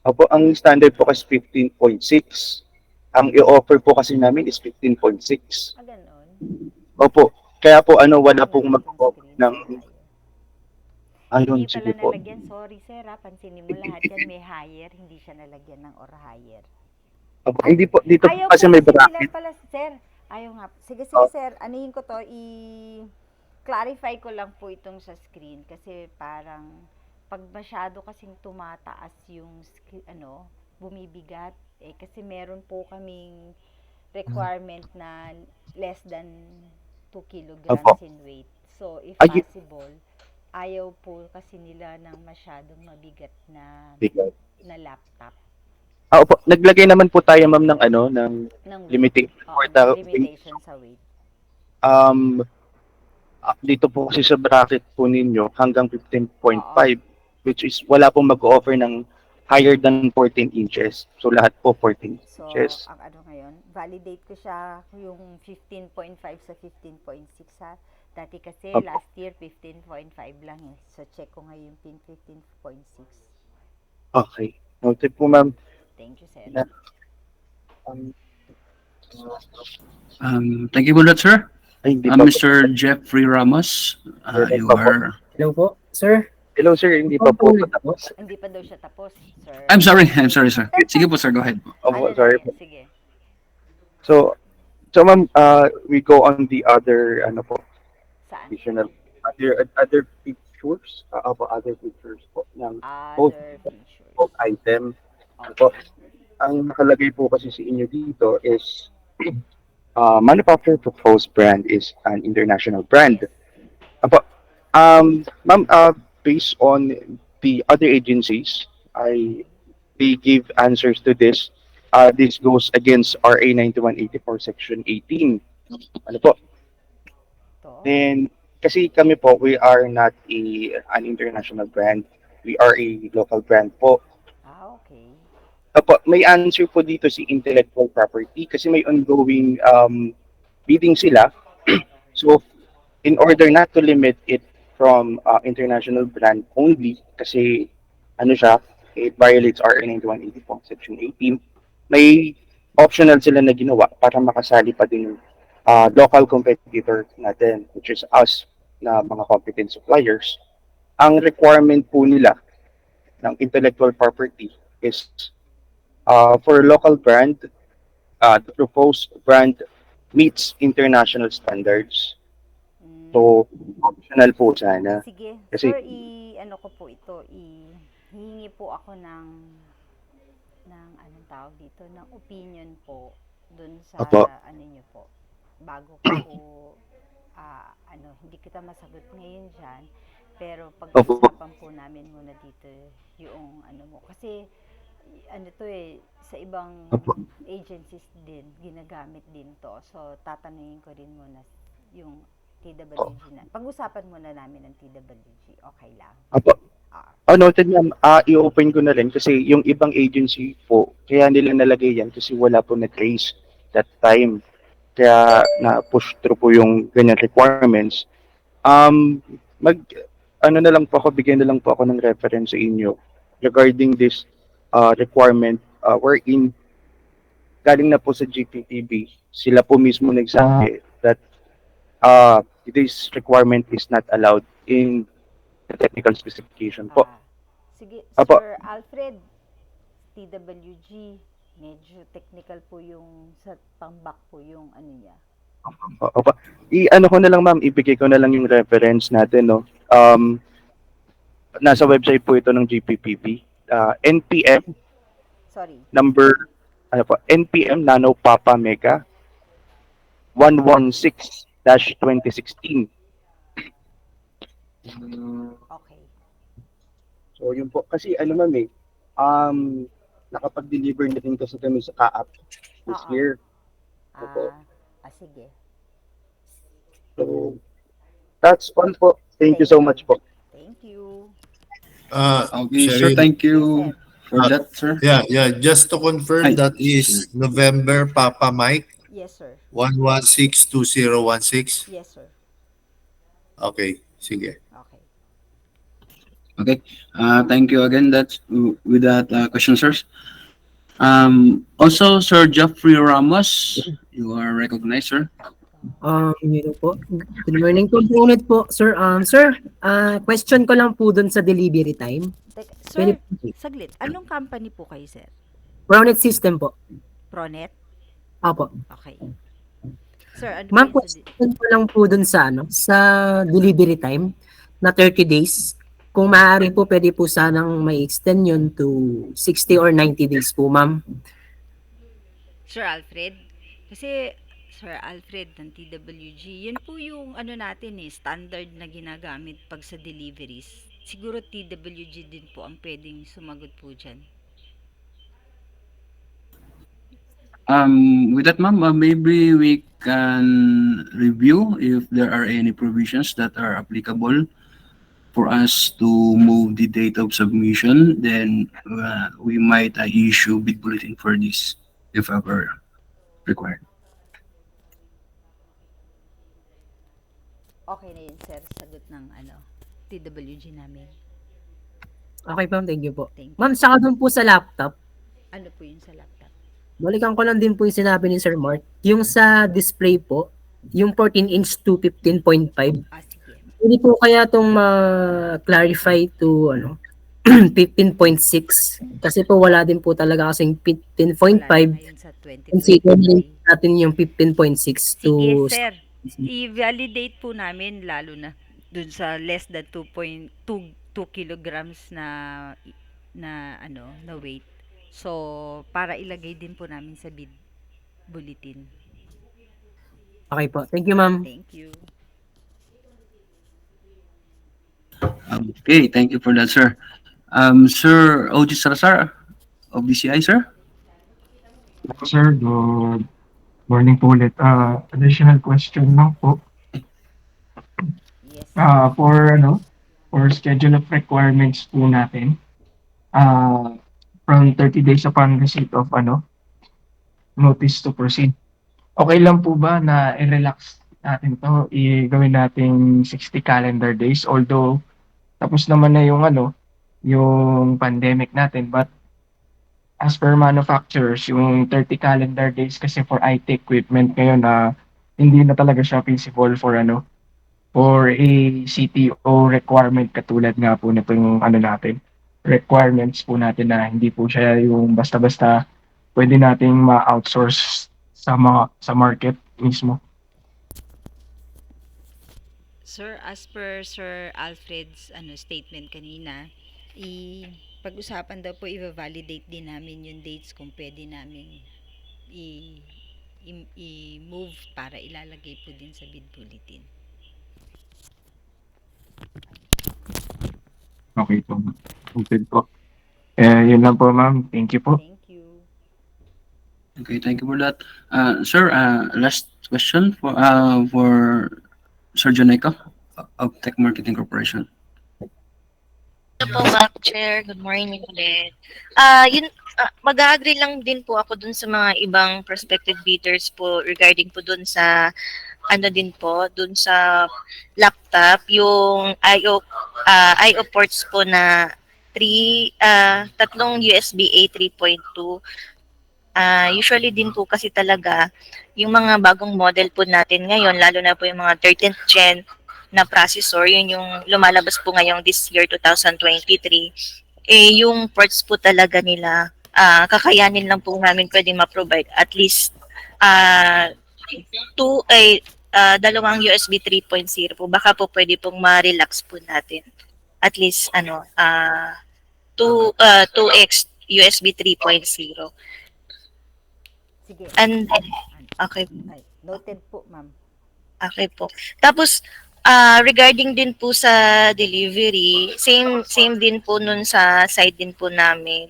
Opo, ang standard po kasi 15.6. Ang i-offer po kasi namin is 15.6. Ganon. Opo. Kaya po wala Nalagay pong itong mag-offer screen ng sa higher. ayun, Hindi sige pala po. nalagyan. Sorry, sir. Pansinin mo lahat yan. May higher. Hindi siya nalagyan ng or higher. Opo, hindi po, dito po Ayaw kasi po may kasi nila bracket. pala, sir. Ayaw nga. Sige, Oh. sir. Anuhin ko to. I-clarify ko lang po itong sa screen. Kasi parang, pag masyado kasing tumataas yung, bumibigat. Kasi meron po kaming requirement na less than 2 kilograms Opo. in weight. So, if Ay, possible, ayaw po kasi nila ng masyadong mabigat na bigat. laptop. Opo, naglagay naman po tayo ma'am ng ng Ng weight. limitation Oo, for the limitation sa weight. um dito po kasi sa bracket po ninyo hanggang 15.5, which is wala pong mag-offer ng higher than 14 inches. So lahat po 14 So, inches. ang ngayon, validate ko siya yung 15.5 sa 15.6 ha. Dati kasi Opo. last year 15.5 lang eh. So, check ko ngayon pin 15.6. Okay. Noted po ma'am. Thank you, sir. Um, Thank you for that, sir. ay, hindi pa po. Mr. Jeffrey Ramos, Meron you pa po. are... Hello po, sir. Hello sir, hindi pa po tapos. Hindi pa daw siya tapos, sir. I'm sorry, sir. Sige po, sir, go ahead po. Opo, sorry po. Sige. So, ma'am, we go on the other po, Saan? additional other pictures, other pictures po ng both Other features. item. Okay. Ang nakalagay po kasi sa inyo dito is manufacturer proposed brand is an international brand. Yes. Apo, ma'am, based on the other agencies, they give answers to this. This goes against RA 9184 Section 18. Ano po? To. Then, kasi kami po, we are not an international brand. We are a local brand po. Okay. Apo, may answer po dito si intellectual property kasi may ongoing bidding sila. So, in order not to limit it from international brand only, kasi siya, it violates RA 9184 Section 18, may optional sila na ginawa para makasali pa din yung local competitor natin, which is us, na mga competent suppliers. Ang requirement po nila ng intellectual property is for local brand, the proposed brand meets international standards. So, optional po sana. Sige, Kasi, sir, ano ko po ito, hihingi po ako ng anong tawag dito, ng opinion po dun sa Opo. niyo po. Bago ko po hindi kita masagot ngayon diyan, pero pag-uusapan po namin muna dito yung mo kasi sa ibang agencies din ginagamit din to. So tatanungin ko rin muna yung TWG na. Pag-usapan muna namin ng TWG. Okay lang. Apo. Noted ma'am. I-open ko na rin kasi yung ibang agency po, kaya nila nalagay yan kasi wala po na-trace that time. Kaya na-push through po yung ganyan requirements. Mag ano na lang po ako, bigyan na lang po ako ng reference sa inyo regarding this requirement wherein galing na po sa GPTB. Sila po mismo nagsabi that this requirement is not allowed in the technical specification po. Ah, sige, Apo, Sir Alfred, TWG, medyo technical po yung sa pambak po yung ano niya. opo. I-ano ko na lang ma'am, ibigay ko na lang yung reference natin, no? Nasa website po ito ng GPPB. NPM Sorry. number, ano po, NPM Nano Papa Mega 116-2016. Okay. So yun po, kasi ano ma'am nakapag-deliver na din kasi kami sa CAAP this Oo. year. Opo. Sige. So, that's all po. Thank you so much po. Thank you. Okay, sir, thank you for that, sir. Yeah. Just to confirm, Ay. that is November Papa Mike Yes, sir. 1162016. Yes, sir. Okay, sige. Okay. Okay. Thank you again. That's with that question, sirs. Also, Sir Jeffrey Ramos, you are recognized, sir. Yun po. Good morning po, ulit po, sir. Sir, question ko lang po dun sa delivery time. Teka, Pwede sir, saglit. Anong company po kayo, sir? Brownet system po. Pronet? Apo. Okay. Sir, ano Ma'am, po yung sa question ko lang po dun sa sa delivery time na 30 days. Kung maaari po, pwede po sanang may extend yun to 60 or 90 days po, ma'am. Sir Alfred? Kasi, Sir Alfred ng TWG, yun po yung ano natin standard na ginagamit pag sa deliveries. Siguro TWG din po ang pwedeng sumagot po dyan. With that, ma'am, maybe we can review if there are any provisions that are applicable for us to move the date of submission. Then we might issue bid bulletin for this if ever required. Okay na yun, sir. Sagot ng TWG namin. Okay, ma'am. Thank you po. Thank you. Ma'am, saka dun po sa laptop, Ano po yun sa laptop? balikan ko lang din po yung sinabi ni Sir Mark. Yung sa display po, yung 14-inch to 15.5, Sige. hindi po kaya itong ma-clarify to 15.6 kasi po wala din po talaga kasing Wala 15.5. na yun sa Consider 2023. natin yung 15.6 to Sige, sir. I-validate po namin lalo na dun sa less than 2.2 kilograms na weight. So, para ilagay din po namin sa bid bulletin. Okay po. Thank you, ma'am. Thank you. Okay, thank you for that, sir. Sir OG Salazar of DCI, sir. Sir, good morning po ulit. Additional question lang po. Yes. For schedule of requirements po natin, from 30 days upon receipt of notice to proceed. Okay lang po ba na i-relax natin to, gawin nating 60 calendar days, although tapos naman na yung pandemic natin, but as per manufacturers, yung 30 calendar days kasi for IT equipment ngayon na hindi na talaga siya feasible for a CTO requirement, katulad nga po nito yung natin, requirements po natin na hindi po siya yung basta-basta pwede nating ma-outsource sa market mismo. Sir, as per Sir Alfred's statement kanina, pag-usapan daw po i-validate din namin yung dates kung pwede namin i-move para ilalagay po din sa bid bulletin. Okay po. Okay po. Yun lang po, ma'am. Thank you po. Thank you. Okay, thank you for that. Sir, last question for Sir Janeco of Tech Marketing Corporation. Ito po, Ma'am Chair. Good morning ulit. Yun, Mag-agree lang din po ako dun sa mga ibang prospective bidders po regarding po dun sa ano din po, dun sa laptop, yung IO ports po na tatlong USB-A 3.2. Usually din po kasi talaga, yung mga bagong model po natin ngayon, lalo na po yung mga 13th gen na processor, yun yung lumalabas po ngayong this year, 2023, yung ports po talaga nila, kakayanin lang po namin pwede ma-provide at least uh, dalawang USB 3.0 po. Baka po pwede pong ma-relax po natin. At least, 2x USB 3.0. Sige, And then, An- okay, ay, noted po, ma'am. okay po. Tapos, regarding din po sa delivery, same din po nun sa side din po namin.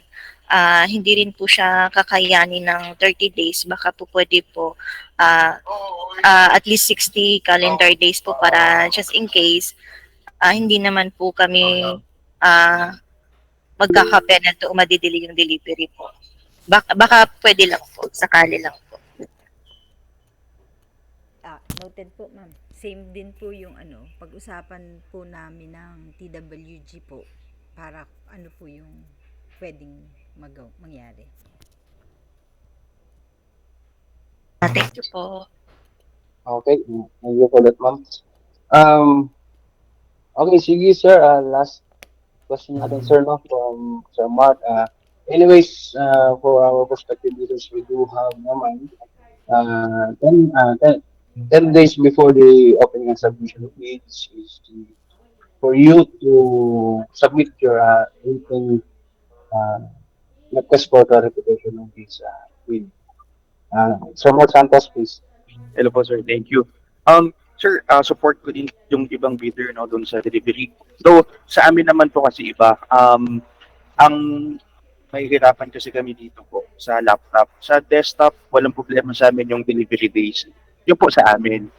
Hindi rin po siya kakayanin ng 30 days. Baka po pwede po at least 60 calendar days po para just in case hindi naman po kami magkaka-penalty o madidili yung delivery po. Baka pwede lang po, sakali lang po. Noted po, ma'am. Same din po yung pag-usapan po namin ng TWG po para ano po yung pwedeng mangyari. Thank you po. Okay, thank you for that, ma'am. Um, okay, sige, sir. Last question natin, sir, no, from Sir Mark. Anyways, for our prospective users, we do have naman 10 days before the opening and submission of bids is for you to submit your written uh, request for clarification of this bid. Sir Mark Santos, please. Hello po, sir. Thank you. Sir, support ko din yung ibang bidder no doon sa delivery. Though sa amin naman po kasi iba, ang mahihirapan kasi kami dito po sa laptop. Sa desktop, walang problema sa amin yung delivery days. Yun po sa amin.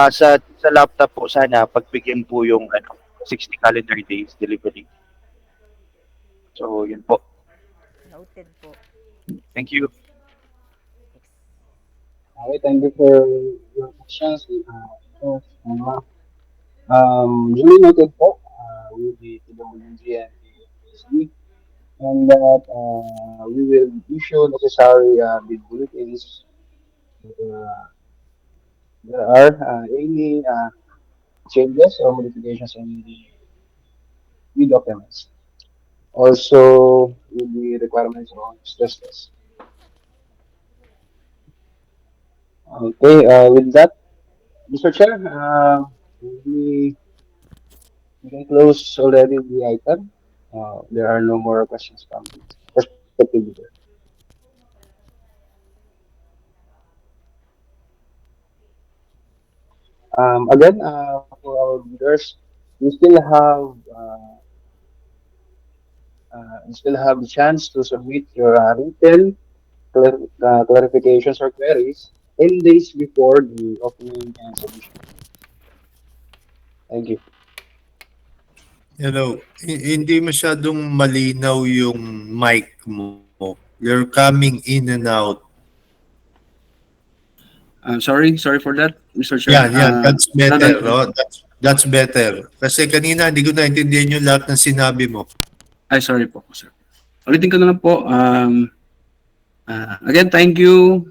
Sa laptop po sana pagbigyan po yung 60 calendar days delivery. So, yun po. Noted po. Thank you. Okay, thank you for your questions. Duly noted po with the TWG and the PSB, and that we will issue necessary bid bulletins. There are any changes or modifications in the bid documents. Also, with the requirements on stress test. Okay, with that, Mr. Chair, we, we can close already the item. There are no more questions from the perspective leader. Again, for our leaders, we still have the chance to submit your written clarifications or queries 10 days before the opening and submission. Thank you. Hello. Hindi masyadong malinaw yung mic mo. You're coming in and out. Sorry for that, Mr. Chair. Yan. That's better. Another, That's better. Kasi kanina hindi ko naintindihan yung lahat ng sinabi mo. sorry po, sir. Ulitin ko na lang po. Again, thank you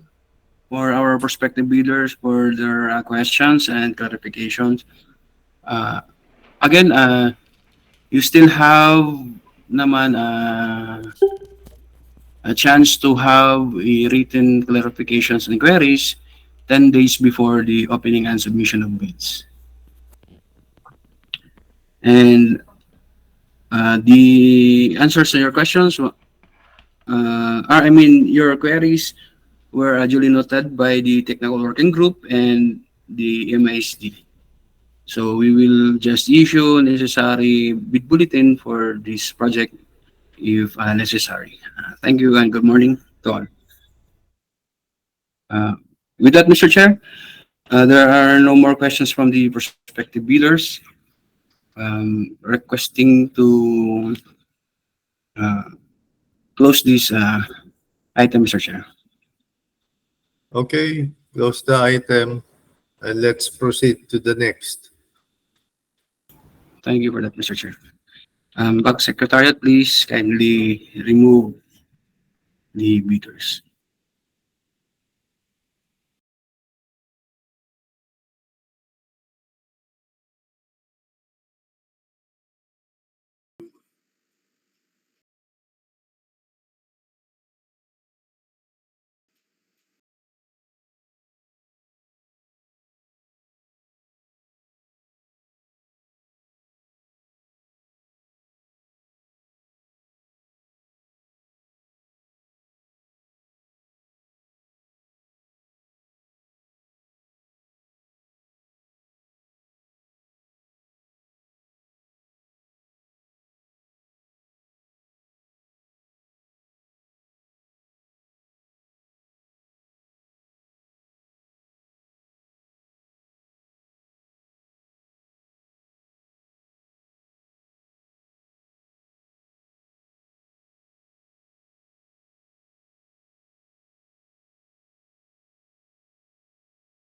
for our prospective bidders for their questions and clarifications. Again, you still have naman a chance to have a written clarifications and queries 10 days before the opening and submission of bids. And the answers to your questions your queries were duly noted by the technical working group and the MISD. So we will just issue necessary bid bulletin for this project if necessary. Thank you and good morning to all. With that, Mr. Chair, there are no more questions from the prospective bidders. Requesting to close this item, Mr. Chair. Okay, close the item and let's proceed to the next. Thank you for that, Mr. Chair. BAC Secretariat, please kindly remove the bidders.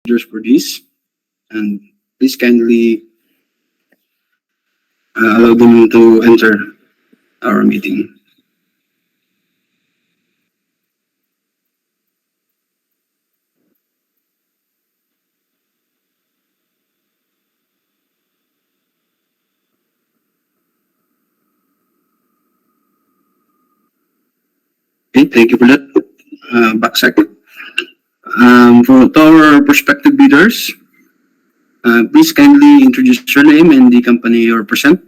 Bidders for this, and please kindly allow them to enter our meeting. Okay, thank you for that, BAC. For our prospective bidders, please kindly introduce your name and the company you represent.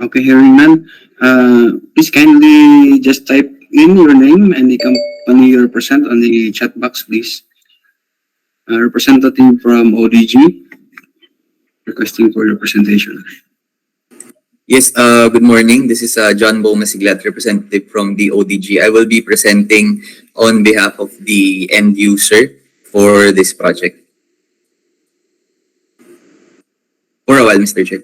Okay, hearing none, please kindly just type in your name and the company you represent on the chat box, please. Representative from ODG requesting for your presentation. Yes, good morning. This is John Bo Masiglat, representative from the ODG. I will be presenting on behalf of the end user for this project. For a while, Mr. Chair.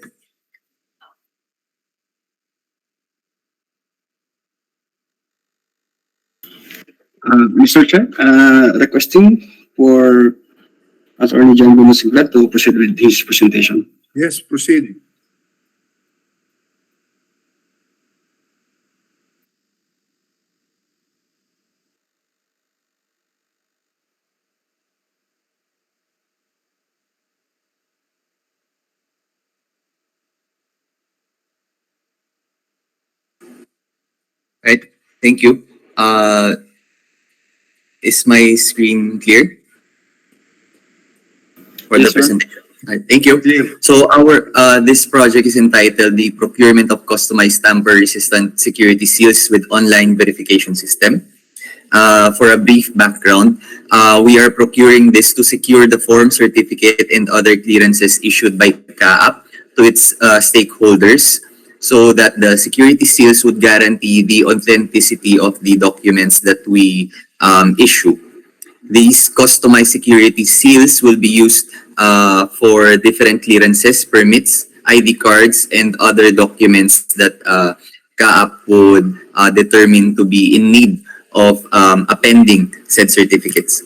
Mr. Chair, requesting for Attorney John Bo Masiglat to proceed with his presentation. Yes, proceed. Right. Thank you. Is my screen clear for Yes, the sir. presentation? Right, thank you. So our this project is entitled the Procurement of Customized Tamper-Resistant Security Seals with Online Verification System. For a brief background, we are procuring this to secure the form, certificate, and other clearances issued by CAAP to its stakeholders so that the security seals would guarantee the authenticity of the documents that we issue. These customized security seals will be used for different clearances, permits, ID cards, and other documents that CAAP would determine to be in need of appending said certificates.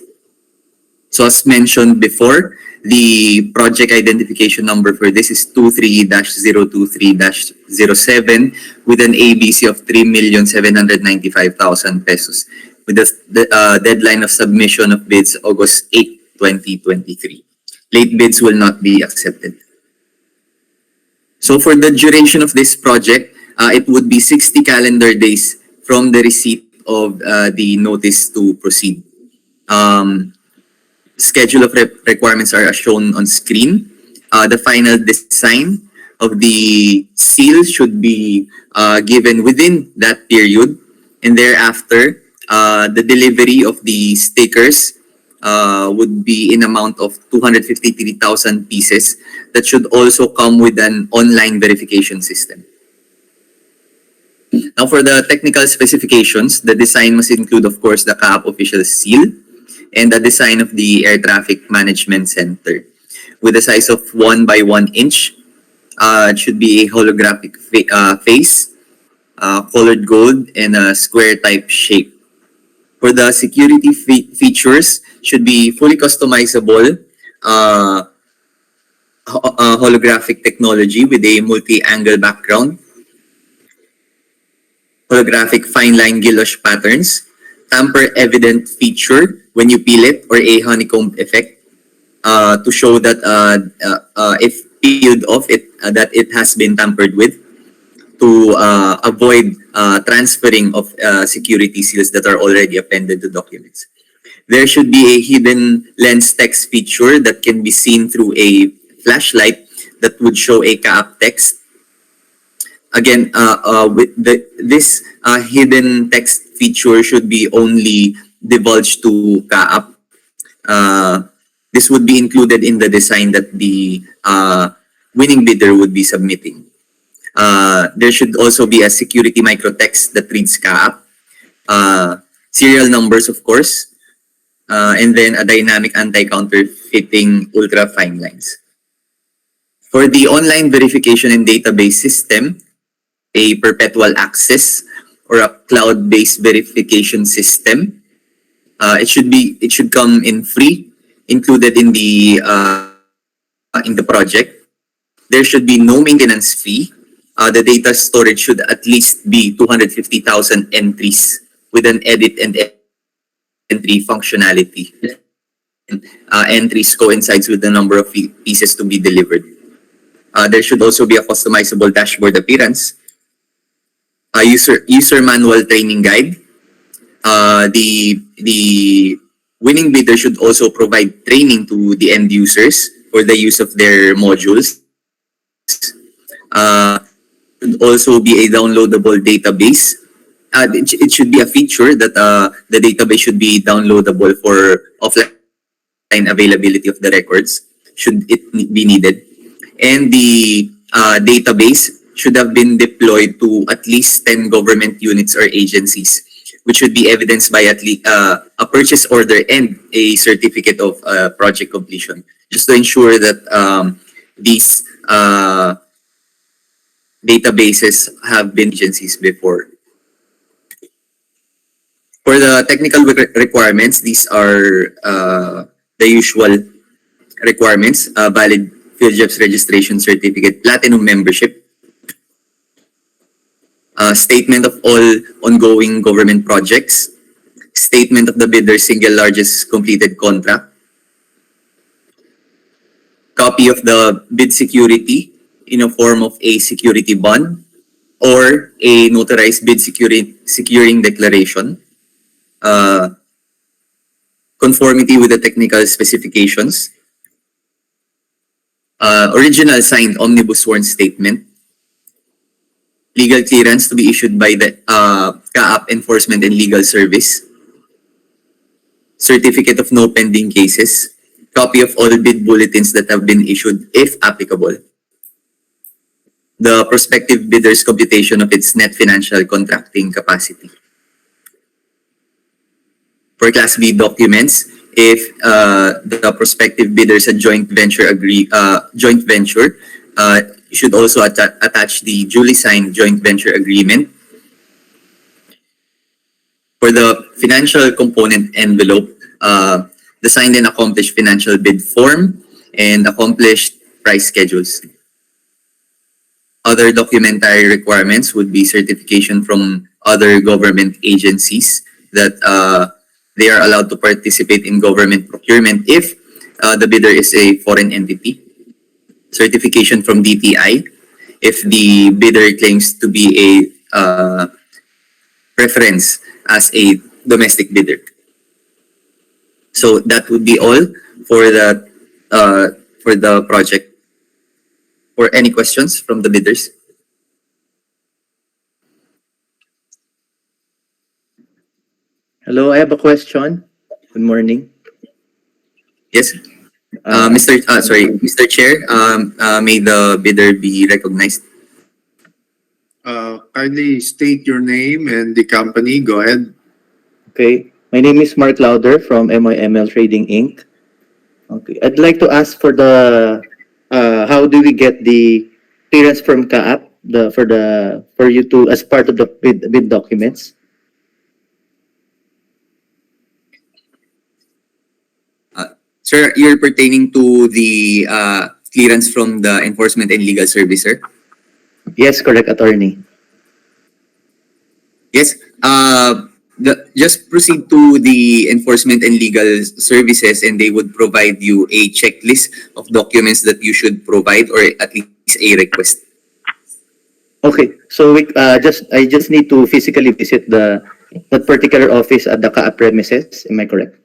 So as mentioned before, the project identification number for this is 23-023-07 with an ABC of 3,795,000 pesos with the deadline of submission of bids August 8, 2023. Late bids will not be accepted. So for the duration of this project, it would be 60 calendar days from the receipt of the notice to proceed. Schedule of requirements are as shown on screen. The final design of the seal should be given within that period, and thereafter, the delivery of the stickers would be in amount of 253,000 pieces that should also come with an online verification system. Now, for the technical specifications, the design must include, of course, the CAAP official seal and the design of the Air Traffic Management Center with a size of 1 by 1 inch. It should be a holographic face, colored gold, and a square type shape. For the security features, should be fully customizable holographic technology with a multi-angle background, holographic fine line guilloche patterns, tamper evident feature when you peel it, or a honeycomb effect to show that if peeled off it that it has been tampered with, to avoid transferring of security seals that are already appended to documents. There should be a hidden lens text feature that can be seen through a flashlight that would show a CAAP text. Again, this hidden text feature should be only divulged to CAAP. This would be included in the design that the winning bidder would be submitting. There should also be a security microtext that reads CAAP, serial numbers, of course, and then a dynamic anti-counterfeiting ultra fine lines. For the online verification and database system, a perpetual access or a cloud-based verification system. It should come in free, included in the project. There should be no maintenance fee. The data storage should at least be 250,000 entries with an edit and entry functionality. Entries coincides with the number of pieces to be delivered. There should also be a customizable dashboard appearance, a user manual training guide. The winning bidder should also provide training to the end users for the use of their modules. Should also be a downloadable database. It should be a feature that the database should be downloadable for offline availability of the records, should it be needed. And the database should have been deployed to at least 10 government units or agencies, which should be evidenced by at least a purchase order and a certificate of project completion, just to ensure that these databases have been agencies before. For the technical requirements, these are the usual requirements: valid PhilJEPS registration certificate, platinum membership, statement of all ongoing government projects, statement of the bidder's single largest completed contract, copy of the bid security in a form of a security bond or a notarized bid securing declaration, conformity with the technical specifications, original signed omnibus sworn statement, legal clearance to be issued by the CAAP Enforcement and Legal Service, certificate of no pending cases, copy of all bid bulletins that have been issued if applicable, the prospective bidder's computation of its net financial contracting capacity. For Class B documents, if the prospective bidders a joint venture you should also attach the duly signed joint venture agreement. For the financial component envelope, the signed and accomplished financial bid form and accomplished price schedules. Other documentary requirements would be certification from other government agencies that they are allowed to participate in government procurement if the bidder is a foreign entity. Certification from DTI if the bidder claims to be a preference as a domestic bidder. So that would be all for the project. Or any questions from the bidders? Hello, I have a question. Good morning. Yes. Uh, Mr. Chair, may the bidder be recognized. Kindly state your name and the company. Go ahead. okay. My name is Mark Lauder from MIML Trading Inc. Okay. I'd like to ask for the how do we get the clearance from CAAP for you to as part of the bid documents? Sir, you're pertaining to the clearance from the Enforcement and Legal Service, sir? Yes, correct, attorney. Yes. Just proceed to the Enforcement and Legal Services, and they would provide you a checklist of documents that you should provide, or at least a request. Okay, so I just need to physically visit that particular office at the CAAP premises. Am I correct?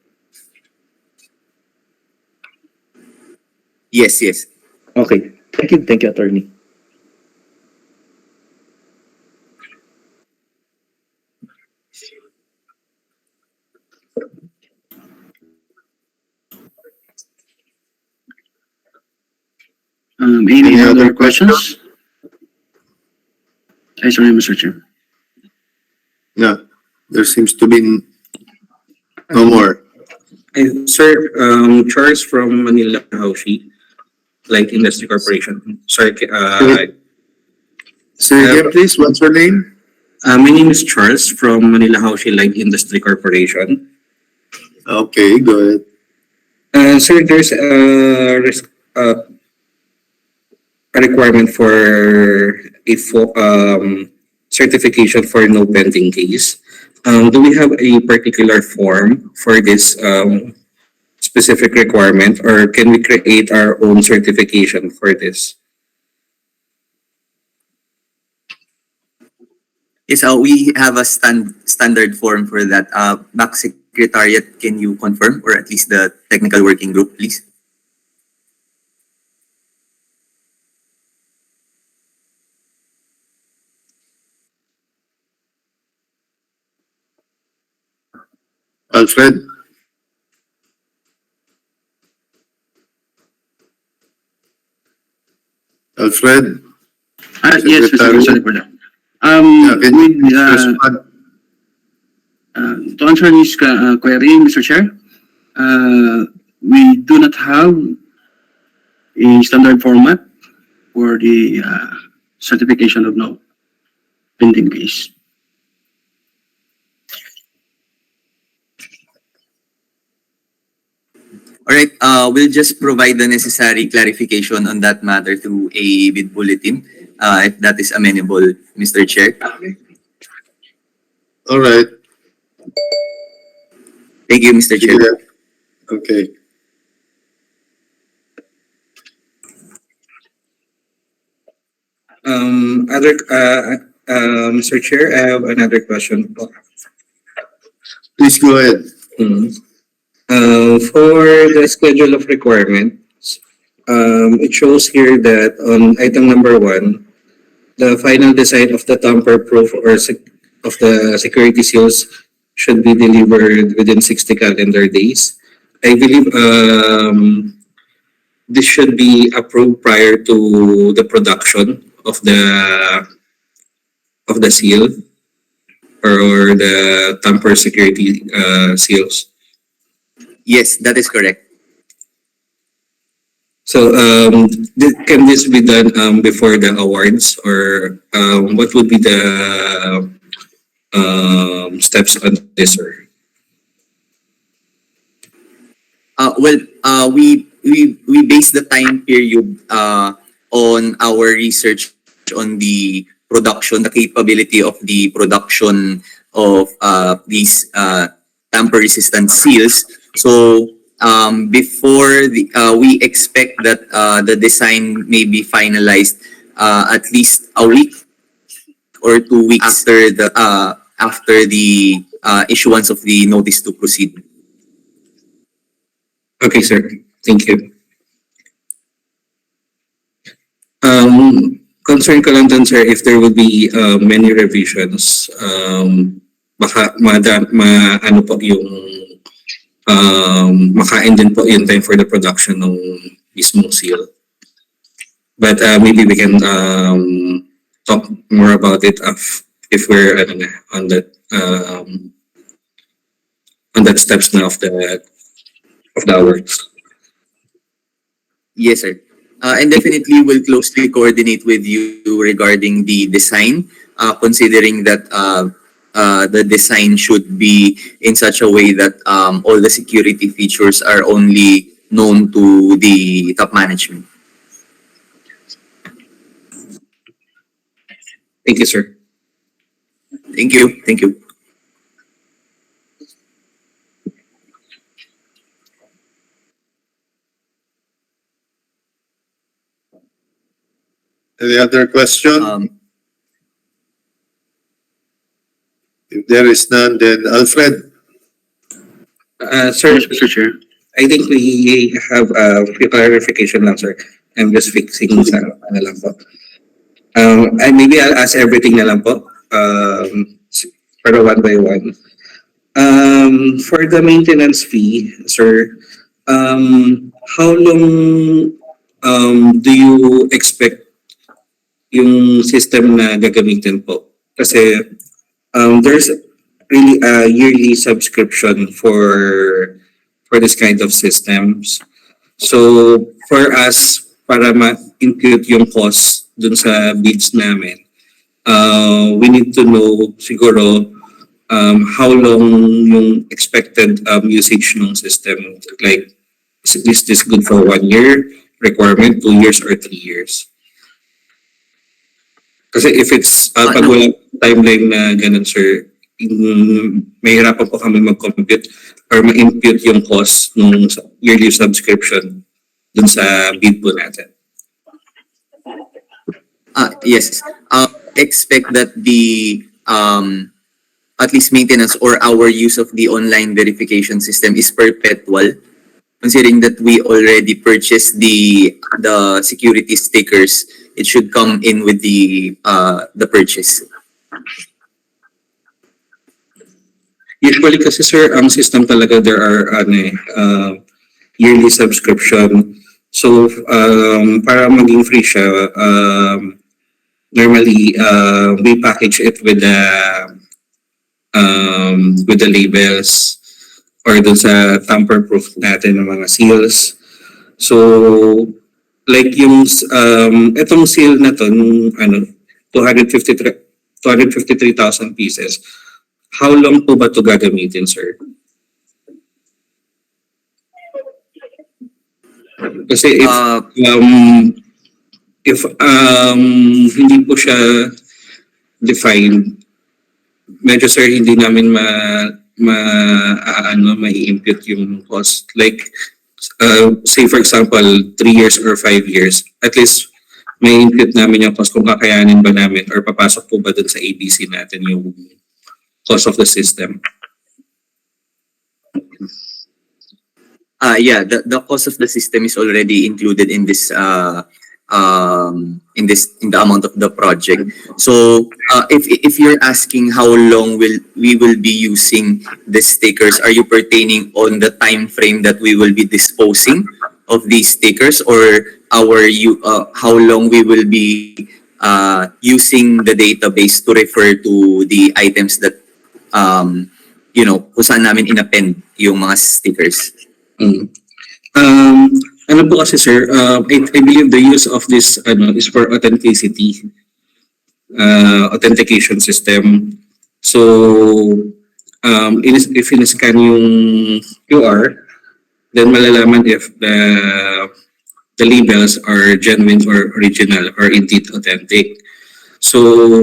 Yes, yes. Okay. Thank you, attorney. Any other questions? Ay, sorry, Mr. Chair. No, there seems to be no more. Sir, Charles from Manila Haushi, Light Industry Corporation. Sorry, Say again, please. What's your name? my name is Charles from Manila Haushi Light Industry Corporation. Okay, go ahead. Sir, there's a requirement for certification for no pending case. Do we have a particular form for this specific requirement, or can we create our own certification for this? Yes, we have a standard form for that. BAC Secretariat, can you confirm, or at least the technical working group, please? Alfred? Alfred? Yes, Mr. Secretary? Sorry for that. Can you With, respond? to answer this query, Mr. Chair, we do not have a standard format for the certification of no pending case. All right, we'll just provide the necessary clarification on that matter through a bid bulletin, if that is amenable, Mr. Chair. All right. Thank you, Mr. Chair. Yeah. Okay. Mr. Chair, I have another question. Please go ahead. For the schedule of requirements, it shows here that on item number 1, the final design of the tamper proof of the security seals should be delivered within 60 calendar days. I believe this should be approved prior to the production of the seal, or the tamper security seals. Yes, that is correct. So, can this be done before the awards, or what would be the steps on this, sir? We base the time period on our research on the production, the capability of the production of these tamper-resistant seals. So before we expect that the design may be finalized at least a week or 2 weeks after the issuance of the notice to proceed. Okay, sir. Thank you. Concern ko lang dun, sir, if there would be many revisions, baka ano po yung makain din po yung time for the production ng mismong seal. But maybe we can talk more about it if we're on that steps now of the hours. Yes, sir. And definitely will closely coordinate with you regarding the design, considering that the design should be in such a way that all the security features are only known to the top management. Thank you, sir. Thank you. Thank you. Any other question? If there is none, then Alfred. Sir, Yes, Mr. Chair. I think we have a clarification lang, sir. I'm just fixing sa ano lang po. And maybe I'll ask everything na lang po. Pero one by one. For the maintenance fee, sir, how long do you expect yung system na gagamitin po? Kasi there's really a yearly subscription for this kind of systems. So for us, para ma-impute yung cost dun sa bids namin, we need to know siguro how long yung expected usage ng system. Like, is this good for 1 year requirement, 2 years, or 3 years? Kasi if it's pag walang timeline na ganun, sir, may hirapan po kami mag-compute or ma-impute yung cost ng yearly subscription dun sa bid po natin. Yes. Expect that the at least maintenance or our use of the online verification system is perpetual, considering that we already purchased the security stickers. It should come in with the purchase. Usually kasi, sir, ang system talaga there are yearly subscription. So para maging free siya, normally we package it with the labels or dun sa tamper proof natin ng mga seals. So like yung etong seal na to nung 253,000 pieces. How long po ba to gagamitin, sir? Kasi if hindi po siya defined, medyo, sir, hindi namin mai-impute yung cost. Like say for example 3 years or 5 years, at least may impute namin yung cost kung kakayanin ba namin or papasok po ba dun sa ABC natin yung cost of the system. Yeah, the cost of the system is already included in this in the amount of the project. So if you're asking how long we will be using the stickers, are you pertaining on the time frame that we will be disposing of these stickers, or how long we will be using the database to refer to the items that kung saan namin in-append yung mga stickers? Ano po kasi, sir, I believe the use of this is for authentication system. So if in-scan yung QR, then malalaman if the labels are genuine or original or indeed authentic. So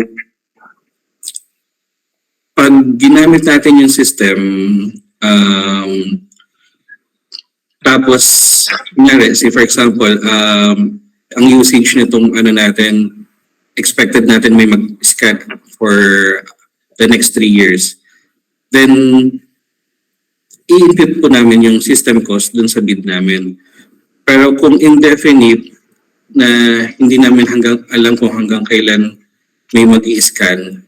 pag ginamit natin yung system, tapos, say for example, ang usage nitong natin, expected natin may mag-scan for the next 3 years. Then, i-input po namin yung system cost dun sa bid namin. Pero kung indefinite na hindi namin alam kung hanggang kailan may mag-i-scan,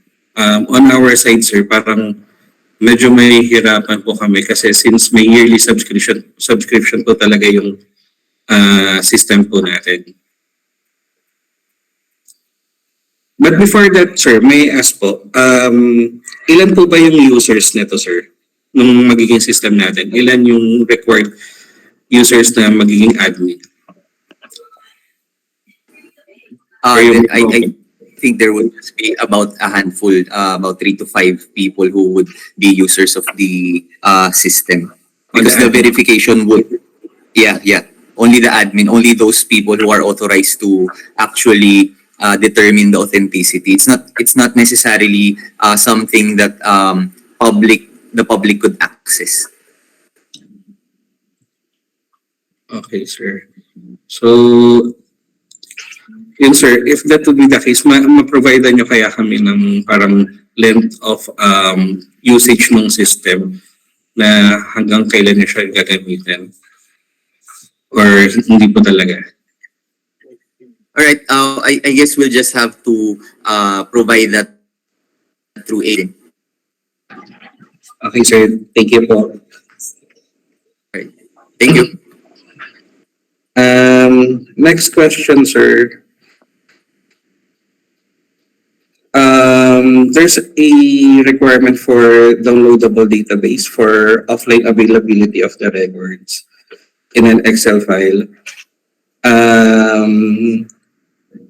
on our side, sir, parang medyo may hirapan po kami kasi since may yearly subscription po talaga yung system po natin. But before that, sir, may I ask po, ilan po ba yung users nito, sir? Nung magiging system natin, ilan yung required users na magiging admin? I think there would just be about a handful, about 3 to 5 people who would be users of the system. Because the verification would, yeah, only the admin, only those people who are authorized to actually determine the authenticity. It's not necessarily something that the public could access. Okay, sir. So, yun sir, if that would be the case, ma-provide nyo kaya kami ng parang length of usage ng system na hanggang kailan nyo siya gagamitin? Or hindi po talaga? Alright, I guess we'll just have to provide that through agent. Okay, sir. Thank you po. Right. Thank you. Next question, sir. There's a requirement for downloadable database for offline availability of the records in an Excel file.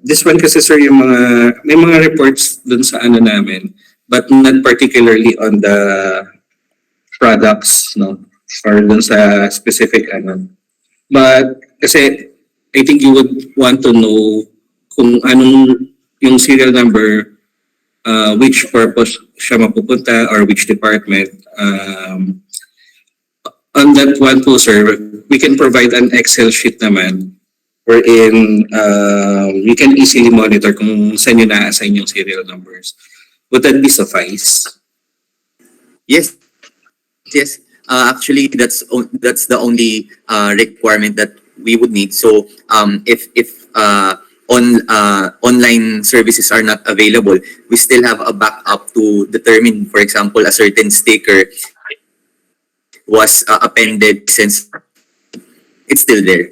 This one kasi sir, yung may mga reports dun sa ano namin, but not particularly on the products, no? Or dun sa specific ano. But kasi I think you would want to know kung anong yung serial number, which purpose siya mapupunta or which department. On that one po sir, we can provide an Excel sheet naman wherein we can easily monitor kung saan yun na-assign yung serial numbers. Would that be suffice? Yes. Actually, that's the only requirement that we would need. So, if online services are not available, we still have a backup to determine, for example, a certain sticker was appended since it's still there.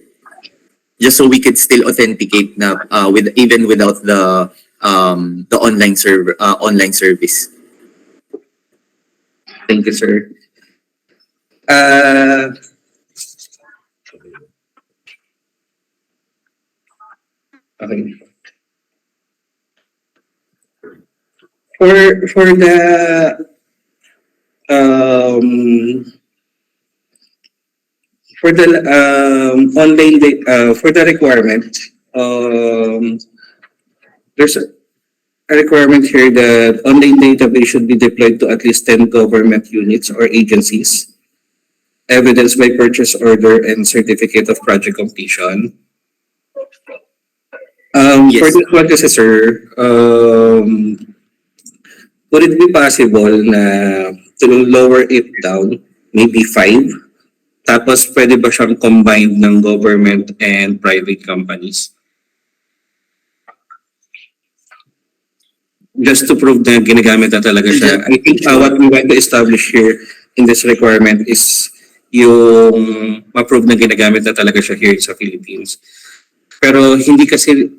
Just so we could still authenticate na with even without the online service. Thank you, sir. Okay. For the online for the requirement, there's a requirement here that online database should be deployed to at least 10 government units or agencies, evidenced by purchase order and certificate of project completion. Yes. For this one kasi sir, would it be possible na to lower it down, maybe 5? Tapos pwede ba siyang combined ng government and private companies? Just to prove na ginagamit na talaga siya. I think what we want to establish here in this requirement is yung ma-prove na ginagamit na talaga siya here sa Philippines. Pero hindi kasi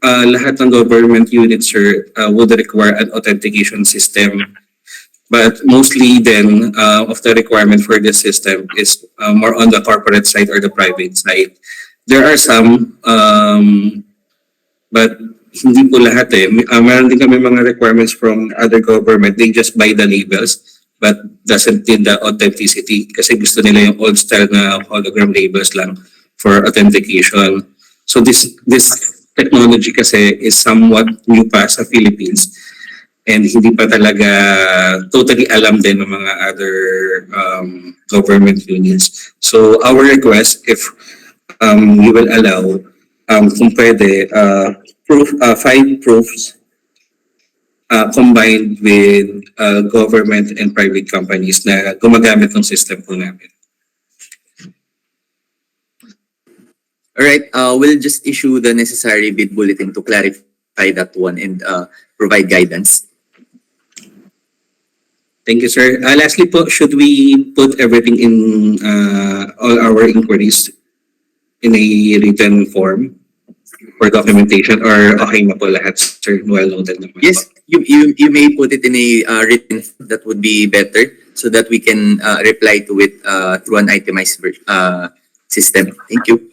lahat ng government units sir would require an authentication system. But mostly then of the requirement for this system is more on the corporate side or the private side. There are some, but hindi po lahat eh. Meron din kami mga requirements from other government. They just buy the labels but doesn't need the authenticity kasi gusto nila yung old style na hologram labels lang for authentication. So this technology kasi is somewhat new pa sa Philippines and hindi pa talaga totally alam din ng mga other government units. So our request, if you will allow, kung pwede, 5 proofs combined with government and private companies na gumagamit ng system po namin. Alright, we'll just issue the necessary bid bulletin to clarify that one and provide guidance. Thank you, sir. Lastly po, should we put everything in all our inquiries in a written form for documentation or okay na po lahat, sir? Well noted naman po. Yes, you may put it in a written form. That would be better so that we can reply to it through an itemized system. Thank you.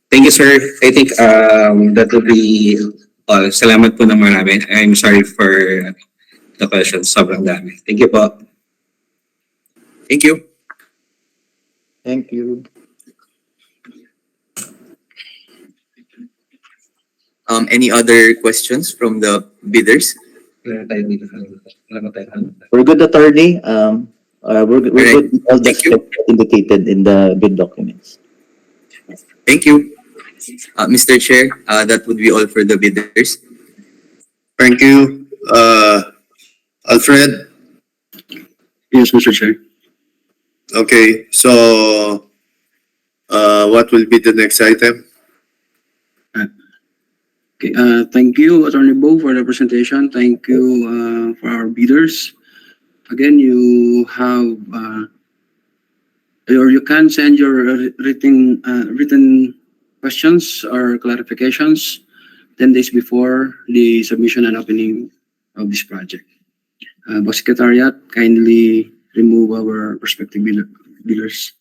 Thank you, sir. I think that would be all. Salamat po ng marami. I'm sorry for the questions. Sobrang dami. Thank you po. Thank you. Thank you. Any other questions from the bidders? We're good, attorney. We're Alright. good with all the Thank you. steps indicated in the bid documents. Thank you. Mr. Chair, that would be all for the bidders. Thank you. Alfred? Yes, Mr. Chair. Okay, so what will be the next item? Okay, thank you, Attorney Bo, for the presentation. Thank you for our bidders. Again, you have or you can send your written questions or clarifications 10 days before the submission and opening of this project. BAC Secretariat, kindly remove our prospective bidders.